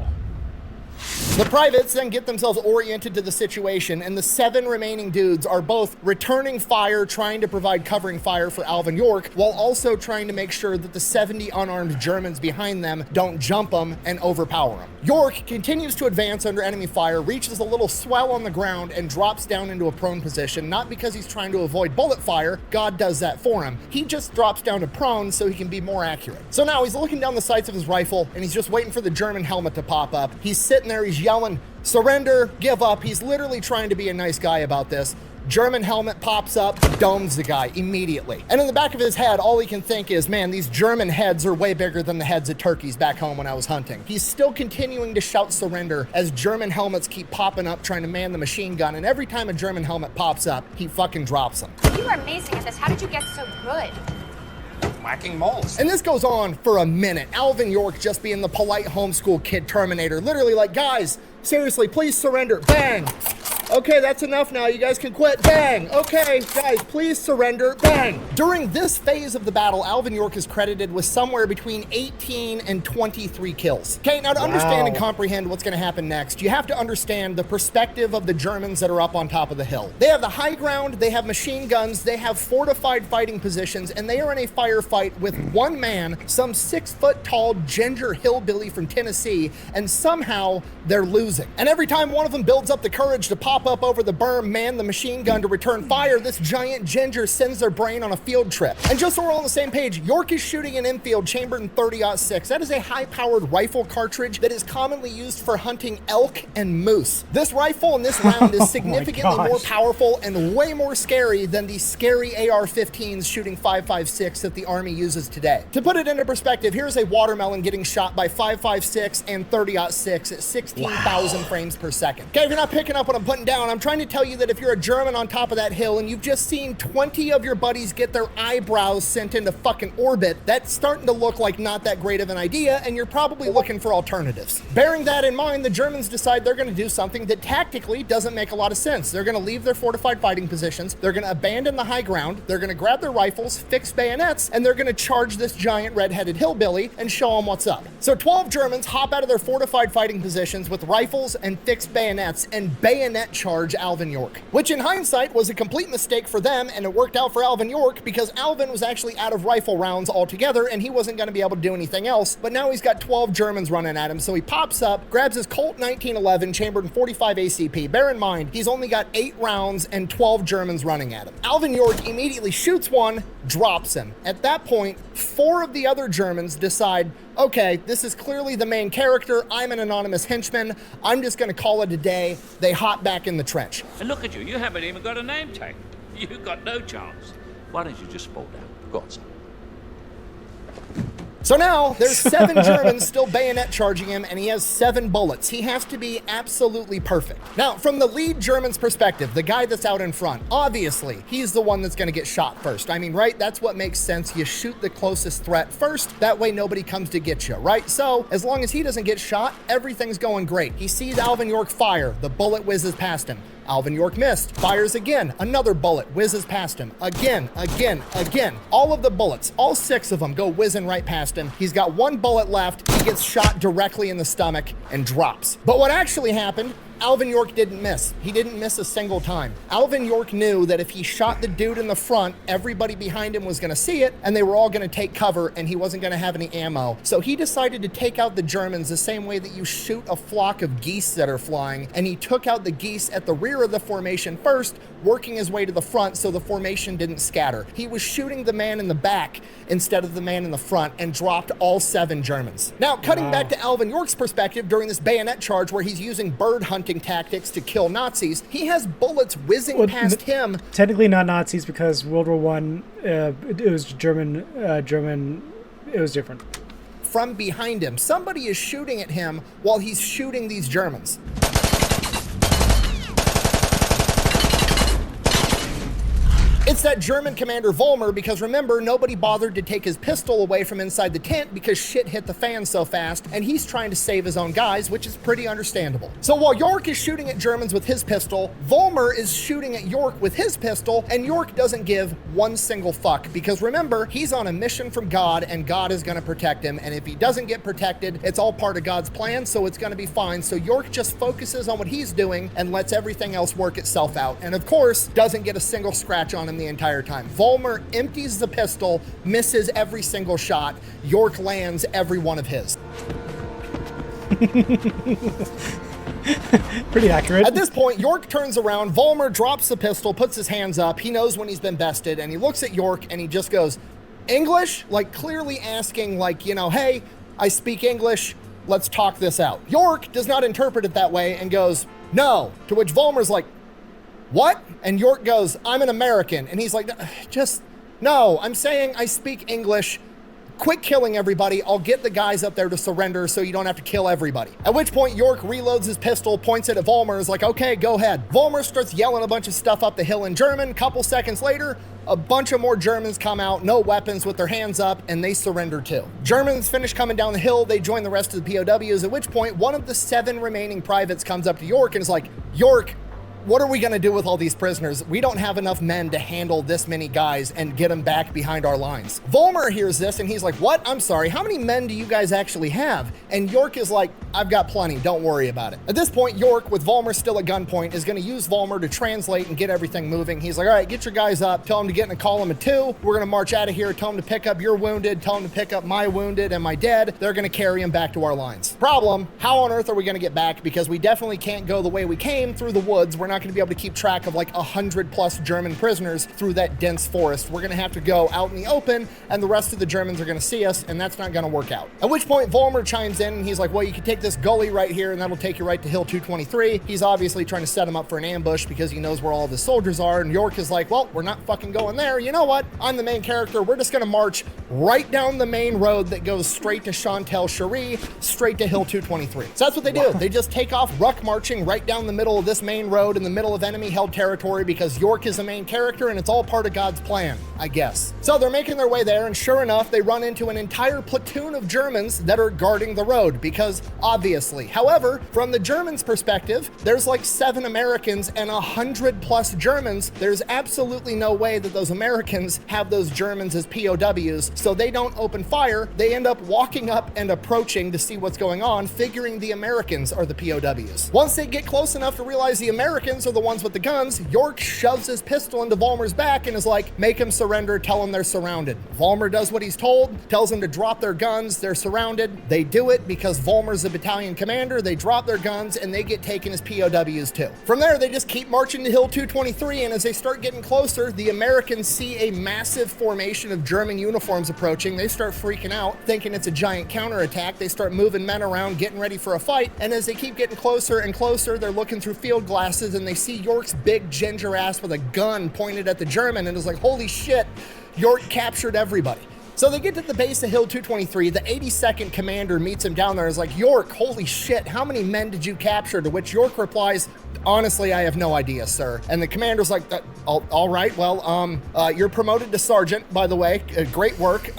The privates then get themselves oriented to the situation, and the 7 remaining dudes are both returning fire, trying to provide covering fire for Alvin York, while also trying to make sure that the 70 unarmed Germans behind them don't jump them and overpower them. York continues to advance under enemy fire, reaches a little swell on the ground, and drops down into a prone position, not because he's trying to avoid bullet fire. God does that for him. He just drops down to prone so he can be more accurate. So now he's looking down the sights of his rifle, and he's just waiting for the German helmet to pop up. He's sitting there, he's yelling, surrender, give up. He's literally trying to be a nice guy about this. German helmet pops up, domes the guy immediately. And in the back of his head, all he can think is, man, these German heads are way bigger than the heads of turkeys back home when I was hunting. He's still continuing to shout surrender as German helmets keep popping up, trying to man the machine gun. And every time a German helmet pops up, he fucking drops them. You are amazing at this. How did you get so good? Whacking moles. And this goes on for a minute. Alvin York just being the polite homeschool kid Terminator, literally like, guys, seriously, please surrender. Bang. Okay, that's enough now. You guys can quit. Bang. Okay, guys, please surrender. Bang. During this phase of the battle, Alvin York is credited with somewhere between 18 and 23 kills. Okay, now to understand and comprehend what's going to happen next, you have to understand the perspective of the Germans that are up on top of the hill. They have the high ground, they have machine guns, they have fortified fighting positions, and they are in a firefight with one man, some 6 foot tall ginger hillbilly from Tennessee, and somehow they're losing. And every time one of them builds up the courage to pop up over the berm, man the machine gun to return fire, this giant ginger sends their brain on a field trip. And just so we're all on the same page, York is shooting an infield chambered in 30-06. That is a high-powered rifle cartridge that is commonly used for hunting elk and moose. This rifle in this round is significantly more powerful and way more scary than the scary AR-15s shooting 5.56 that the Army uses today. To put it into perspective, here's a watermelon getting shot by 5.56 and 30-06 at 16,000 frames per second. Okay, if you're not picking up what I'm putting down. I'm trying to tell you that if you're a German on top of that hill and you've just seen 20 of your buddies get their eyebrows sent into fucking orbit, that's starting to look like not that great of an idea, and you're probably looking for alternatives. Bearing that in mind, the Germans decide they're going to do something that tactically doesn't make a lot of sense. They're going to leave their fortified fighting positions, they're going to abandon the high ground, they're going to grab their rifles, fix bayonets, and they're going to charge this giant red-headed hillbilly and show him what's up. So 12 Germans hop out of their fortified fighting positions with rifles and fixed bayonets and bayonet charge Alvin York, which in hindsight was a complete mistake for them, and it worked out for Alvin York because Alvin was actually out of rifle rounds altogether and he wasn't going to be able to do anything else, but now he's got 12 Germans running at him, so he pops up, grabs his Colt 1911 chambered in 45 ACP. Bear in mind, he's only got 8 rounds and 12 Germans running at him. Alvin York immediately shoots one, drops him. At that point, 4 of the other Germans decide, okay, this is clearly the main character, I'm an anonymous henchman, I'm just gonna call it a day. They hop back in the trench. And look at you, you haven't even got a name tag. You've got no chance. Why don't you just fall down? Go on, son. So now there's 7 Germans still bayonet charging him, and he has 7 bullets. He has to be absolutely perfect. Now, from the lead German's perspective, the guy that's out in front, obviously, he's the one that's going to get shot first. I mean, right? That's what makes sense. You shoot the closest threat first. That way nobody comes to get you, right? So as long as he doesn't get shot, everything's going great. He sees Alvin York fire. The bullet whizzes past him. Alvin York missed, fires again, another bullet whizzes past him, again. All of the bullets, all 6 of them go whizzing right past him. He's got 1 bullet left, he gets shot directly in the stomach and drops. But what actually happened, Alvin York didn't miss. He didn't miss a single time. Alvin York knew that if he shot the dude in the front, everybody behind him was gonna see it, and they were all gonna take cover, and he wasn't gonna have any ammo. So he decided to take out the Germans the same way that you shoot a flock of geese that are flying, and he took out the geese at the rear of the formation first, working his way to the front so the formation didn't scatter. He was shooting the man in the back instead of the man in the front and dropped all 7 Germans. Now, cutting back to Alvin York's perspective during this bayonet charge where he's using bird hunting tactics to kill Nazis, he has bullets whizzing past him. Technically not Nazis because World War One, it was German. It was different. From behind him, somebody is shooting at him while he's shooting these Germans. It's that German commander Vollmer, because remember, nobody bothered to take his pistol away from inside the tent because shit hit the fan so fast, and he's trying to save his own guys, which is pretty understandable. So while York is shooting at Germans with his pistol, Vollmer is shooting at York with his pistol, and York doesn't give one single fuck, because remember, he's on a mission from God, and God is gonna protect him, and if he doesn't get protected, it's all part of God's plan, so it's gonna be fine. So York just focuses on what he's doing and lets everything else work itself out, and of course, doesn't get a single scratch on him the entire time. Vollmer empties the pistol, misses every single shot. York lands every one of his. Pretty accurate. At this point, York turns around, Vollmer drops the pistol, puts his hands up, he knows when he's been bested, and he looks at York and he just goes, English? Like clearly asking like, you know, hey, I speak English, let's talk this out. York does not interpret it that way and goes, no, to which Vollmer's like, what? And York goes, I'm an American. And he's like, just, no, I'm saying I speak English. Quit killing everybody. I'll get the guys up there to surrender so you don't have to kill everybody. At which point York reloads his pistol, points it at Vollmer, is like, okay, go ahead. Vollmer starts yelling a bunch of stuff up the hill in German. Couple seconds later, a bunch of more Germans come out, no weapons, with their hands up, and they surrender too. Germans finish coming down the hill, they join the rest of the POWs, at which point one of the 7 remaining privates comes up to York and is like, York, what are we going to do with all these prisoners? We don't have enough men to handle this many guys and get them back behind our lines. Vollmer hears this and he's like, what? I'm sorry, how many men do you guys actually have? And York is like, I've got plenty, don't worry about it. At this point, York, with Vollmer still at gunpoint, is going to use Vollmer to translate and get everything moving. He's like, all right, get your guys up, tell them to get in a column of 2. We're going to march out of here, tell them to pick up your wounded, tell them to pick up my wounded and my dead. They're going to carry them back to our lines. Problem, how on earth are we going to get back? Because we definitely can't go the way we came through the woods. We're not going to be able to keep track of like 100+ German prisoners through that dense forest. We're going to have to go out in the open, and the rest of the Germans are going to see us, and that's not going to work out. At which point Vollmer chimes in and he's like, well, you can take this gully right here and that'll take you right to Hill 223. He's obviously trying to set him up for an ambush because he knows where all of his soldiers are, and York is like, well, we're not fucking going there. You know what? I'm the main character. We're just going to march right down the main road that goes straight to Chantal-Cherie, straight to Hill 223. So that's what they do. They just take off ruck marching right down the middle of this main road in the middle of enemy-held territory because York is the main character and it's all part of God's plan, I guess. So they're making their way there, and sure enough, they run into an entire platoon of Germans that are guarding the road because obviously. However, from the Germans' perspective, there's like 7 Americans and 100 plus Germans. There's absolutely no way that those Americans have those Germans as POWs, so they don't open fire. They end up walking up and approaching to see what's going on, figuring the Americans are the POWs. Once they get close enough to realize the Americans are the ones with the guns, York shoves his pistol into Vollmer's back and is like, make them surrender, tell them they're surrounded. Vollmer does what he's told, tells them to drop their guns, they're surrounded. They do it because Vollmer's the battalion commander, they drop their guns, and they get taken as POWs too. From there, they just keep marching to Hill 223, and as they start getting closer, the Americans see a massive formation of German uniforms approaching. They start freaking out, thinking it's a giant counterattack. They start moving men around, getting ready for a fight, and as they keep getting closer and closer, they're looking through field glasses, and they see York's big ginger ass with a gun pointed at the German, and is like, holy shit, York captured everybody. So they get to the base of Hill 223. The 82nd commander meets him down there and is like, York, holy shit, how many men did you capture? To which York replies, honestly, I have no idea, sir. And the commander's like, all right, well, you're promoted to sergeant, by the way. Great work.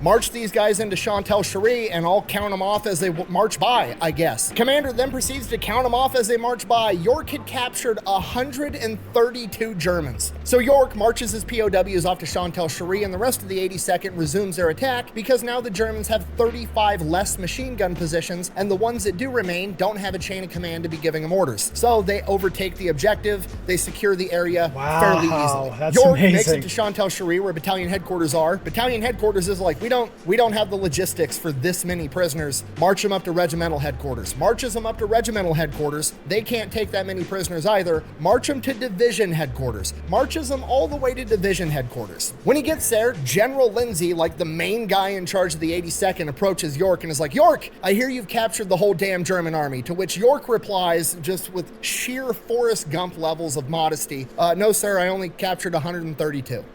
March these guys into Chantal-Cherie, and I'll count them off as they march by, I guess. Commander then proceeds to count them off as they march by. York had captured 132 Germans. So York marches his POWs off to Chantal-Cherie, and the rest of the 82nd resumes their attack because now the Germans have 35 less machine gun positions, and the ones that do remain don't have a chain of command to be giving them orders. So they overtake the objective, they secure the area fairly easily. That's York amazing. makes it to Chantal-Cherie, where battalion headquarters are. Battalion headquarters is like, we don't have the logistics for this many prisoners. March them up to regimental headquarters. Marches them up to regimental headquarters. They can't take that many prisoners either. March them to division headquarters. Marches them all the way to division headquarters. When he gets there, General Lindsay, like the main guy in charge of the 82nd, approaches York and is like, York, I hear you've captured the whole damn German army. To which York replies, just with sheer Forrest Gump levels of modesty, no sir, I only captured 132.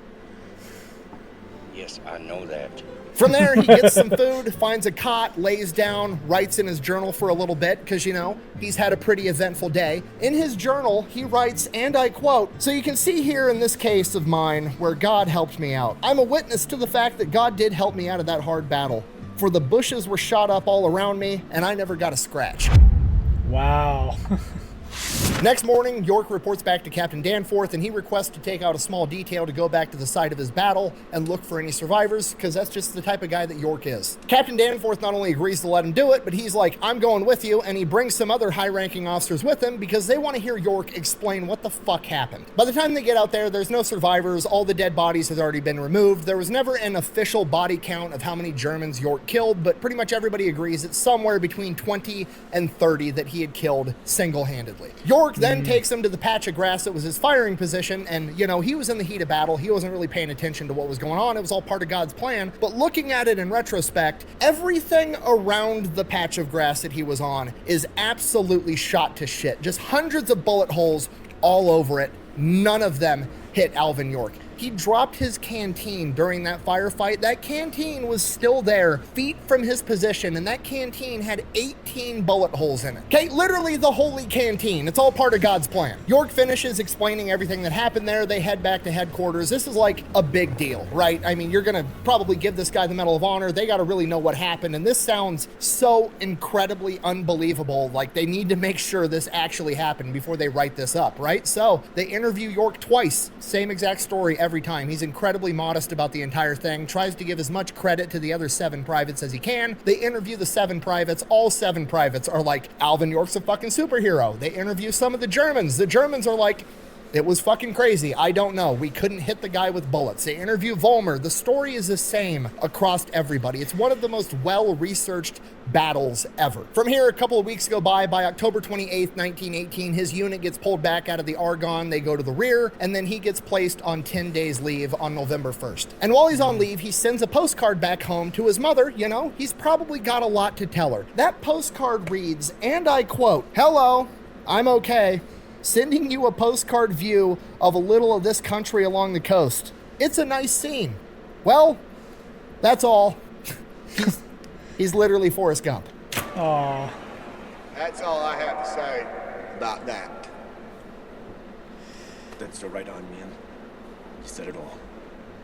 Yes, I know that. From there, he gets some food, finds a cot, lays down, writes in his journal for a little bit, because, you know, he's had a pretty eventful day. In his journal, he writes, and I quote, so you can see here in this case of mine where God helped me out. I'm a witness to the fact that God did help me out of that hard battle, for the bushes were shot up all around me, and I never got a scratch. Wow. Next morning, York reports back to Captain Danforth, and he requests to take out a small detail to go back to the site of his battle and look for any survivors, because that's just the type of guy that York is. Captain Danforth not only agrees to let him do it, but he's like, I'm going with you, and he brings some other high-ranking officers with him because they want to hear York explain what the fuck happened. By the time they get out there, there's no survivors, all the dead bodies have already been removed. There was never an official body count of how many Germans York killed, but pretty much everybody agrees it's somewhere between 20 and 30 that he had killed single-handedly. York then takes him to the patch of grass that was his firing position, and, you know, he was in the heat of battle. He wasn't really paying attention to what was going on. It was all part of God's plan. But looking at it in retrospect, everything around the patch of grass that he was on is absolutely shot to shit. Just hundreds of bullet holes all over it. None of them hit Alvin York. He dropped his canteen during that firefight. That canteen was still there, feet from his position, and that canteen had 18 bullet holes in it. Okay, literally the holy canteen. It's all part of God's plan. York finishes explaining everything that happened there. They head back to headquarters. This is like a big deal, right? I mean, you're gonna probably give this guy the Medal of Honor. They gotta really know what happened, and this sounds so incredibly unbelievable. Like, they need to make sure this actually happened before they write this up, right? So they interview York twice. Same exact story every time. He's incredibly modest about the entire thing, tries to give as much credit to the other 7 privates as he can. They interview the 7 privates. All 7 privates are like, Alvin York's a fucking superhero. They interview some of the Germans. The Germans are like, it was fucking crazy. I don't know. We couldn't hit the guy with bullets. They interview Vollmer. The story is the same across everybody. It's one of the most well-researched battles ever. From here, a couple of weeks go by. By October 28th, 1918, his unit gets pulled back out of the Argonne. They go to the rear, and then he gets placed on 10 days leave on November 1st. And while he's on leave, he sends a postcard back home to his mother. You know, he's probably got a lot to tell her. That postcard reads, and I quote, "Hello, I'm okay. Sending you a postcard view of a little of this country along the coast. It's a nice scene. Well, That's all. He's literally Forrest Gump. Aw. That's all I have to say about that. That's the right on, man. You said it all.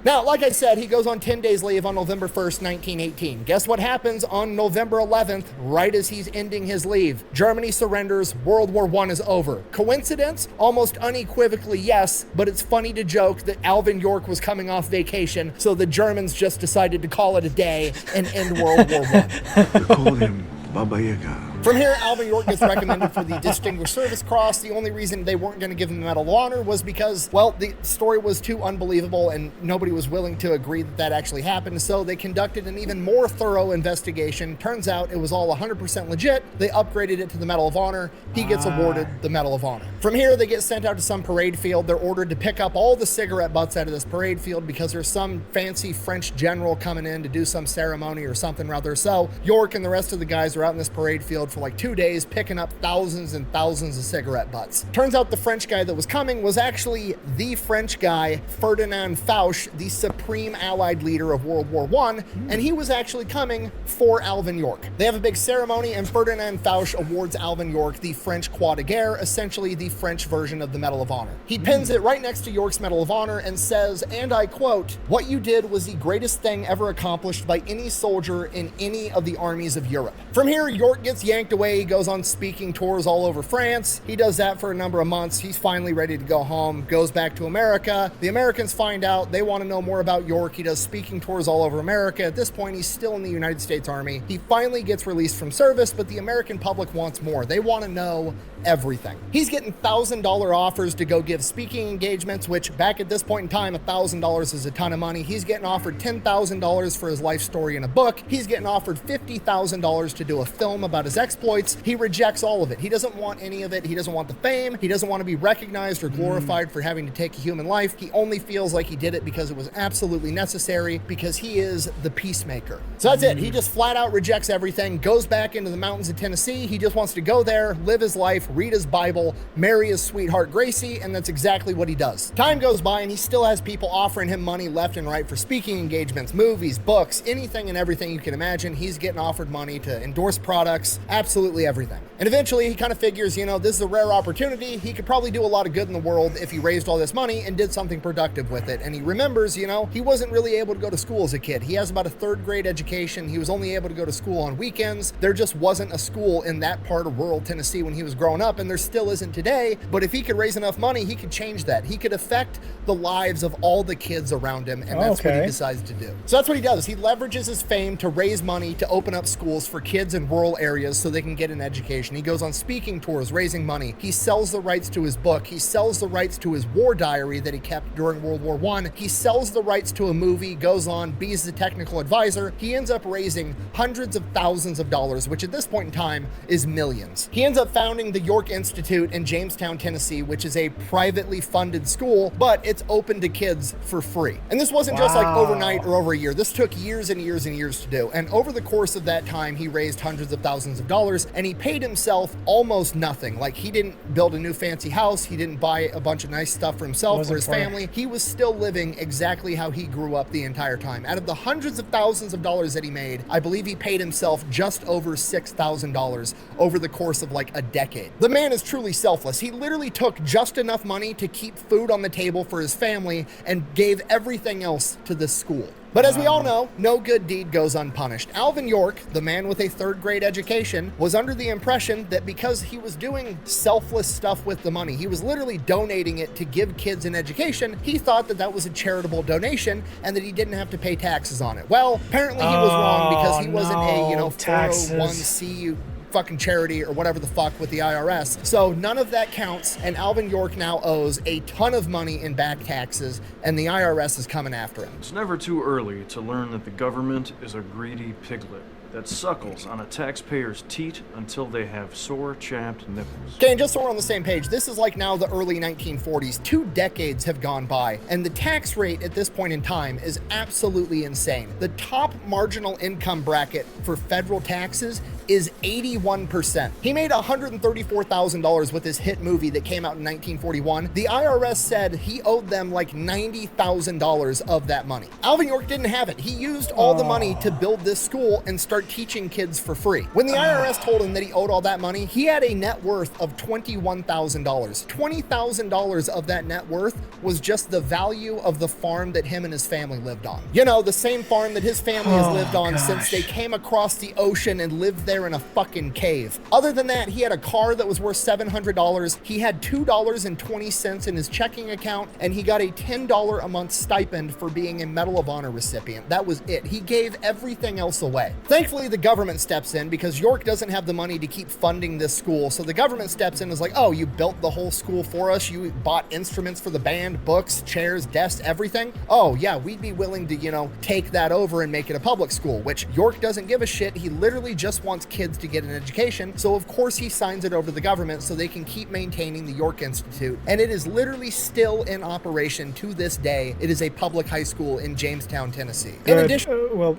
Now, like I said, he goes on 10 days leave on November 1st, 1918. Guess what happens on November 11th, right as he's ending his leave? Germany surrenders, World War I is over. Coincidence? Almost unequivocally yes, but it's funny to joke that Alvin York was coming off vacation, so the Germans just decided to call it a day and end World War I. We call him Baba Yaga. From here, Alvin York gets recommended for the Distinguished Service Cross. The only reason they weren't going to give him the Medal of Honor was because, well, the story was too unbelievable and nobody was willing to agree that that actually happened. So they conducted an even more thorough investigation. Turns out it was all 100% legit. They upgraded it to the Medal of Honor. He gets awarded the Medal of Honor. From here, they get sent out to some parade field. They're ordered to pick up all the cigarette butts out of this parade field because there's some fancy French general coming in to do some ceremony or something rather. So York and the rest of the guys are out in this parade field for like 2 days picking up thousands and thousands of cigarette butts. Turns out the French guy that was coming was actually the French guy, Ferdinand Foch, the supreme Allied leader of World War I, and he was actually coming for Alvin York. They have a big ceremony and Ferdinand Foch awards Alvin York the French Croix de Guerre, essentially the French version of the Medal of Honor. He pins it right next to York's Medal of Honor and says, and I quote, "What you did was the greatest thing ever accomplished by any soldier in any of the armies of Europe." From here, York gets yanked away. He goes on speaking tours all over France. He does that for a number of months. He's finally ready to go home, goes back to America. The Americans find out. They want to know more about York. He does speaking tours all over America. At this point, he's still in the United States Army. He finally gets released from service, but the American public wants more. They want to know everything. He's getting $1,000 offers to go give speaking engagements, which back at this point in time, $1,000 is a ton of money. He's getting offered $10,000 for his life story in a book. He's getting offered $50,000 to do a film about his exploits. He rejects all of it. He doesn't want any of it. He doesn't want the fame. He doesn't want to be recognized or glorified for having to take a human life. He only feels like he did it because it was absolutely necessary, because he is the peacemaker. So that's it. He just flat out rejects everything, goes back into the mountains of Tennessee. He just wants to go there, live his life, read his Bible, marry his sweetheart Gracie, and that's exactly what he does. Time goes by and he still has people offering him money left and right for speaking engagements, movies, books, anything and everything you can imagine. He's getting offered money to endorse products, absolutely everything. And eventually he kind of figures, you know, this is a rare opportunity. He could probably do a lot of good in the world if he raised all this money and did something productive with it. And he remembers, you know, he wasn't really able to go to school as a kid. He has about a 3rd grade education. He was only able to go to school on weekends. There just wasn't a school in that part of rural Tennessee when he was growing up, and there still isn't today. But if he could raise enough money, he could change that. He could affect the lives of all the kids around him, and that's what he decides to do. So that's what he does. He leverages his fame to raise money to open up schools for kids in rural areas so they can get an education. He goes on speaking tours, raising money. He sells the rights to his book. He sells the rights to his war diary that he kept during World War I. He sells the rights to a movie, goes on, be's the technical advisor. He ends up raising hundreds of thousands of dollars, which at this point in time is millions. He ends up founding the York Institute in Jamestown, Tennessee, which is a privately funded school, but it's open to kids for free. And this wasn't just like overnight or over a year. This took years and years and years to do. And over the course of that time, he raised hundreds of thousands of dollars, and he paid himself almost nothing. Like, he didn't build a new fancy house. He didn't buy a bunch of nice stuff for himself or his family. He was still living exactly how he grew up the entire time. Out of the hundreds of thousands of dollars that he made, I believe he paid himself just over $6,000 over the course of like a decade. The man is truly selfless. He literally took just enough money to keep food on the table for his family and gave everything else to this school. But as we all know, no good deed goes unpunished. Alvin York, the man with a 3rd grade education, was under the impression that because he was doing selfless stuff with the money, he was literally donating it to give kids an education, he thought that that was a charitable donation and that he didn't have to pay taxes on it. Well, apparently he was wrong, because he wasn't a, you know, 401c fucking charity or whatever the fuck with the IRS. So none of that counts, and Alvin York now owes a ton of money in back taxes, and the IRS is coming after him. It's never too early to learn that the government is a greedy piglet that suckles on a taxpayer's teat until they have sore, chapped nipples. Okay, and just so we're on the same page, this is like now the early 1940s. 2 decades have gone by, and the tax rate at this point in time is absolutely insane. The top marginal income bracket for federal taxes is 81%. He made $134,000 with his hit movie that came out in 1941. The IRS said he owed them like $90,000 of that money. Alvin York didn't have it. He used all the money to build this school and start teaching kids for free. When the IRS told him that he owed all that money, he had a net worth of $21,000. $20,000 of that net worth was just the value of the farm that him and his family lived on. You know, the same farm that his family has lived on since they came across the ocean and lived there in a fucking cave. Other than that, he had a car that was worth $700. He had $2.20 in his checking account, and he got a $10 a month stipend for being a Medal of Honor recipient. That was it. He gave everything else away. Thankfully, the government steps in because York doesn't have the money to keep funding this school. So the government steps in and is like, oh, you built the whole school for us. You bought instruments for the band, books, chairs, desks, everything. Oh yeah, we'd be willing to, take that over and make it a public school, which York doesn't give a shit. He literally just wants kids to get an education. So of course he signs it over to the government so they can keep maintaining the York Institute. And it is literally still in operation to this day. It is a public high school in Jamestown, Tennessee. In addition, well,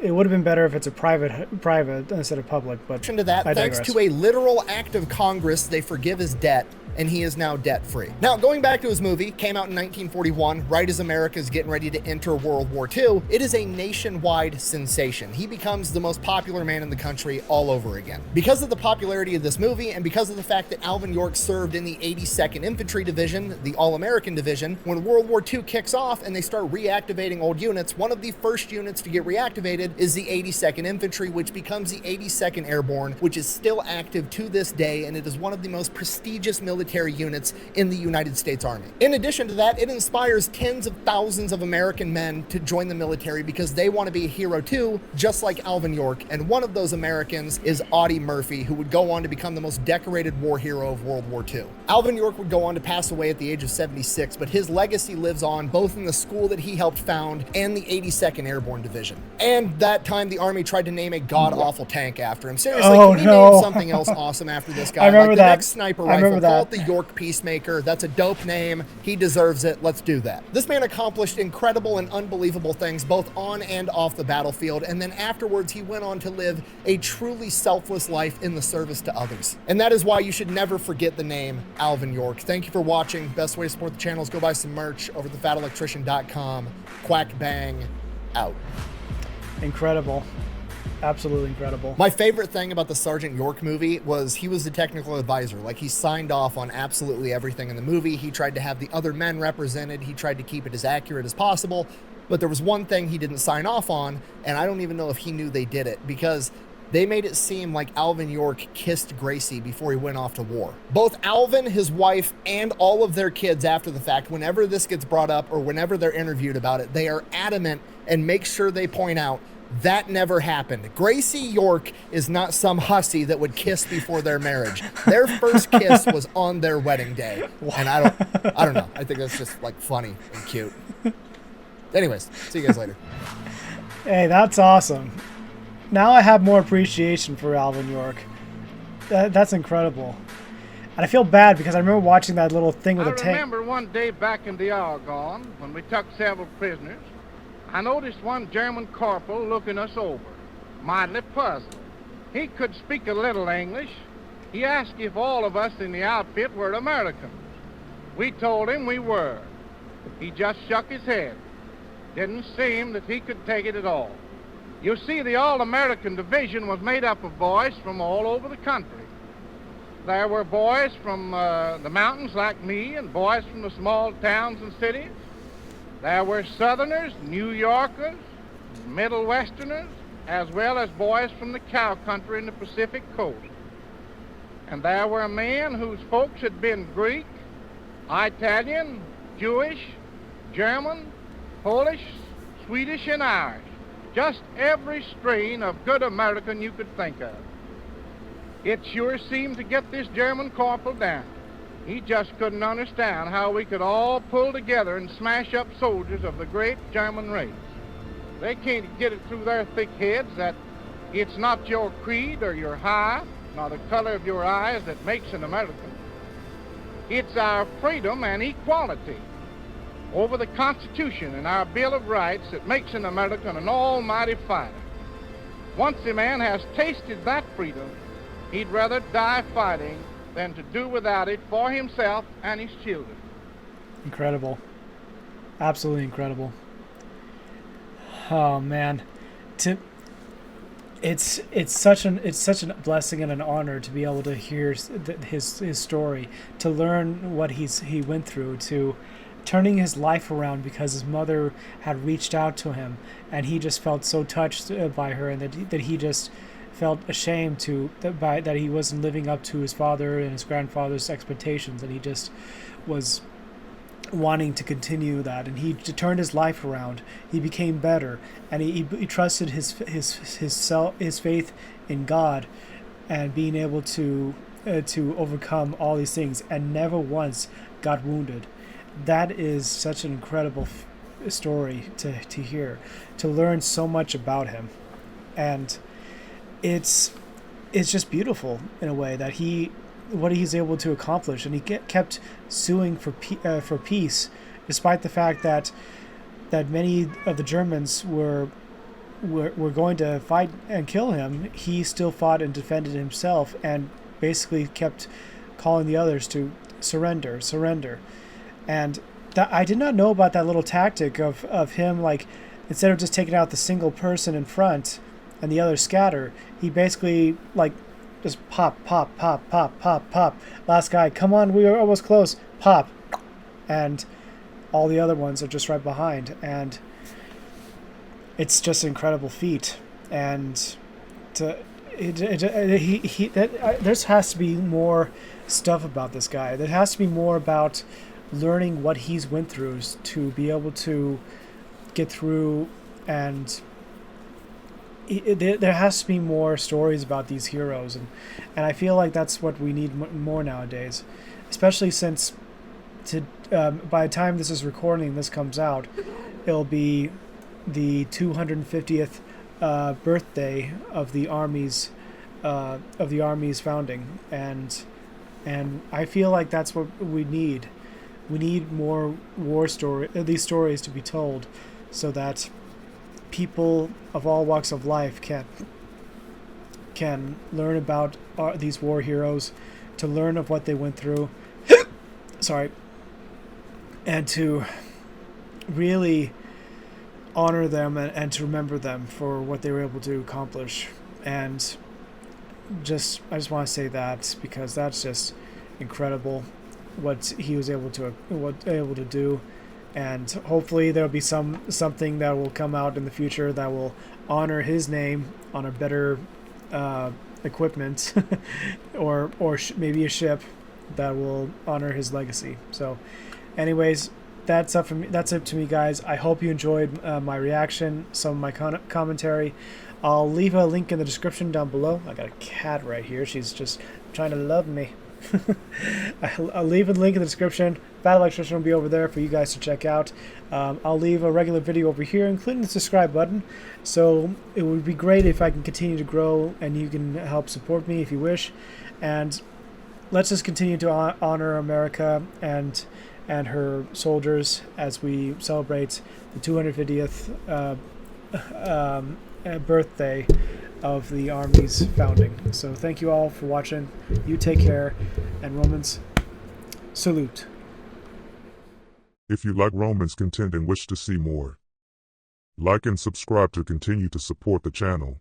it would have been better if it's a private instead of public, but to that, thanks to a literal act of Congress, they forgive his debt, and he is now debt-free. Now, going back to his movie, came out in 1941, right as America is getting ready to enter World War II. It is a nationwide sensation. He becomes the most popular man in the country all over again. Because of the popularity of this movie, and because of the fact that Alvin York served in the 82nd Infantry Division, the All-American Division, when World War II kicks off and they start reactivating old units, one of the first units to get reactivated is the 82nd Infantry, which becomes the 82nd Airborne, which is still active to this day, and it is one of the most prestigious military units in the United States Army. In addition to that, it inspires tens of thousands of American men to join the military because they want to be a hero too, just like Alvin York, and one of those Americans is Audie Murphy, who would go on to become the most decorated war hero of World War II. Alvin York would go on to pass away at the age of 76, but his legacy lives on both in the school that he helped found and the 82nd Airborne Division. And that time the Army tried to name a god-awful tank after him. Seriously, can we name something else awesome after this guy? I remember like the that. next sniper rifle, call it the York Peacemaker. That's a dope name. He deserves it. Let's do that. This man accomplished incredible and unbelievable things both on and off the battlefield, and then afterwards he went on to live a truly selfless life in the service to others. And that is why you should never forget the name Alvin York. Thank you for watching. Best way to support the channel is go buy some merch over at thefatelectrician.com. Quack bang out. Incredible. Absolutely incredible. My favorite thing about the Sergeant York movie was he was the technical advisor. Like, he signed off on absolutely everything in the movie. He tried to have the other men represented. He tried to keep it as accurate as possible. But there was one thing he didn't sign off on, and I don't even know if he knew they did it, because they made it seem like Alvin York kissed Gracie before he went off to war. Both Alvin, his wife, and all of their kids after the fact, whenever this gets brought up or whenever they're interviewed about it, they are adamant and make sure they point out that never happened. Gracie York is not some hussy that would kiss before their marriage. Their first kiss was on their wedding day. And I don't know. I think that's just like funny and cute. Anyways, see you guys later. Hey, that's awesome. Now I have more appreciation for Alvin York. That's incredible. And I feel bad because I remember watching that little thing with a tank. I remember one day back in the Argonne when we took several prisoners. I noticed one German corporal looking us over, mightily puzzled. He could speak a little English. He asked if all of us in the outfit were Americans. We told him we were. He just shook his head. Didn't seem that he could take it at all. You see, the All-American Division was made up of boys from all over the country. There were boys from the mountains like me and boys from the small towns and cities. There were Southerners, New Yorkers, Middle Westerners, as well as boys from the cow country in the Pacific coast. And there were men whose folks had been Greek, Italian, Jewish, German, Polish, Swedish, and Irish. Just every strain of good American you could think of. It sure seemed to get this German corporal down. He just couldn't understand how we could all pull together and smash up soldiers of the great German race. They can't get it through their thick heads that it's not your creed or your height, nor the color of your eyes that makes an American. It's our freedom and equality over the Constitution and our Bill of Rights that makes an American an almighty fighter. Once a man has tasted that freedom, he'd rather die fighting than to do without it for himself and his children. Incredible. Absolutely incredible. Oh man. It's such a blessing and an honor to be able to hear his story, to learn what he went through, to turning his life around because his mother had reached out to him, and he just felt so touched by her, and that he just felt ashamed that he wasn't living up to his father and his grandfather's expectations, and he just was wanting to continue that, and he turned his life around. He became better, and he trusted his faith in God, and being able to overcome all these things, and never once got wounded. That is such an incredible story to hear, to learn so much about him, and it's just beautiful in a way that what he's able to accomplish, and he kept suing for peace, despite the fact that many of the Germans were going to fight and kill him. He still fought and defended himself, and basically kept calling the others to surrender. And I did not know about that little tactic of him, like, instead of just taking out the single person in front and the others scatter, he basically, like, just pop, pop, pop, pop, pop, pop. Last guy, come on, we are almost close. Pop. And all the other ones are just right behind. And it's just an incredible feat. And there has to be more stuff about this guy. There has to be more about learning what he's went through to be able to get through, and there has to be more stories about these heroes, and I feel like that's what we need more nowadays, especially since by the time this comes out, it'll be the 250th birthday of the Army's founding, and I feel like that's what we need. We need more these stories to be told, so that people of all walks of life can learn about these war heroes, to learn of what they went through. Sorry. And to really honor them and to remember them for what they were able to accomplish. And I just want to say that, because that's just incredible what he was able to do. And hopefully there'll be something that will come out in the future that will honor his name on a better equipment, or maybe a ship that will honor his legacy. So, anyways, that's up from me. That's it to me, guys. I hope you enjoyed my reaction, some of my commentary. I'll leave a link in the description down below. I got a cat right here. She's just trying to love me. I'll leave a link in the description. Battle Electrician will be over there for you guys to check out. I'll leave a regular video over here, including the subscribe button. So it would be great if I can continue to grow, and you can help support me if you wish. And let's just continue to honor America and her soldiers as we celebrate the 250th birthday of the Army's founding. So thank you all for watching. You take care, and Romans, salute. If you like Romans content and wish to see more, like and subscribe to continue to support the channel.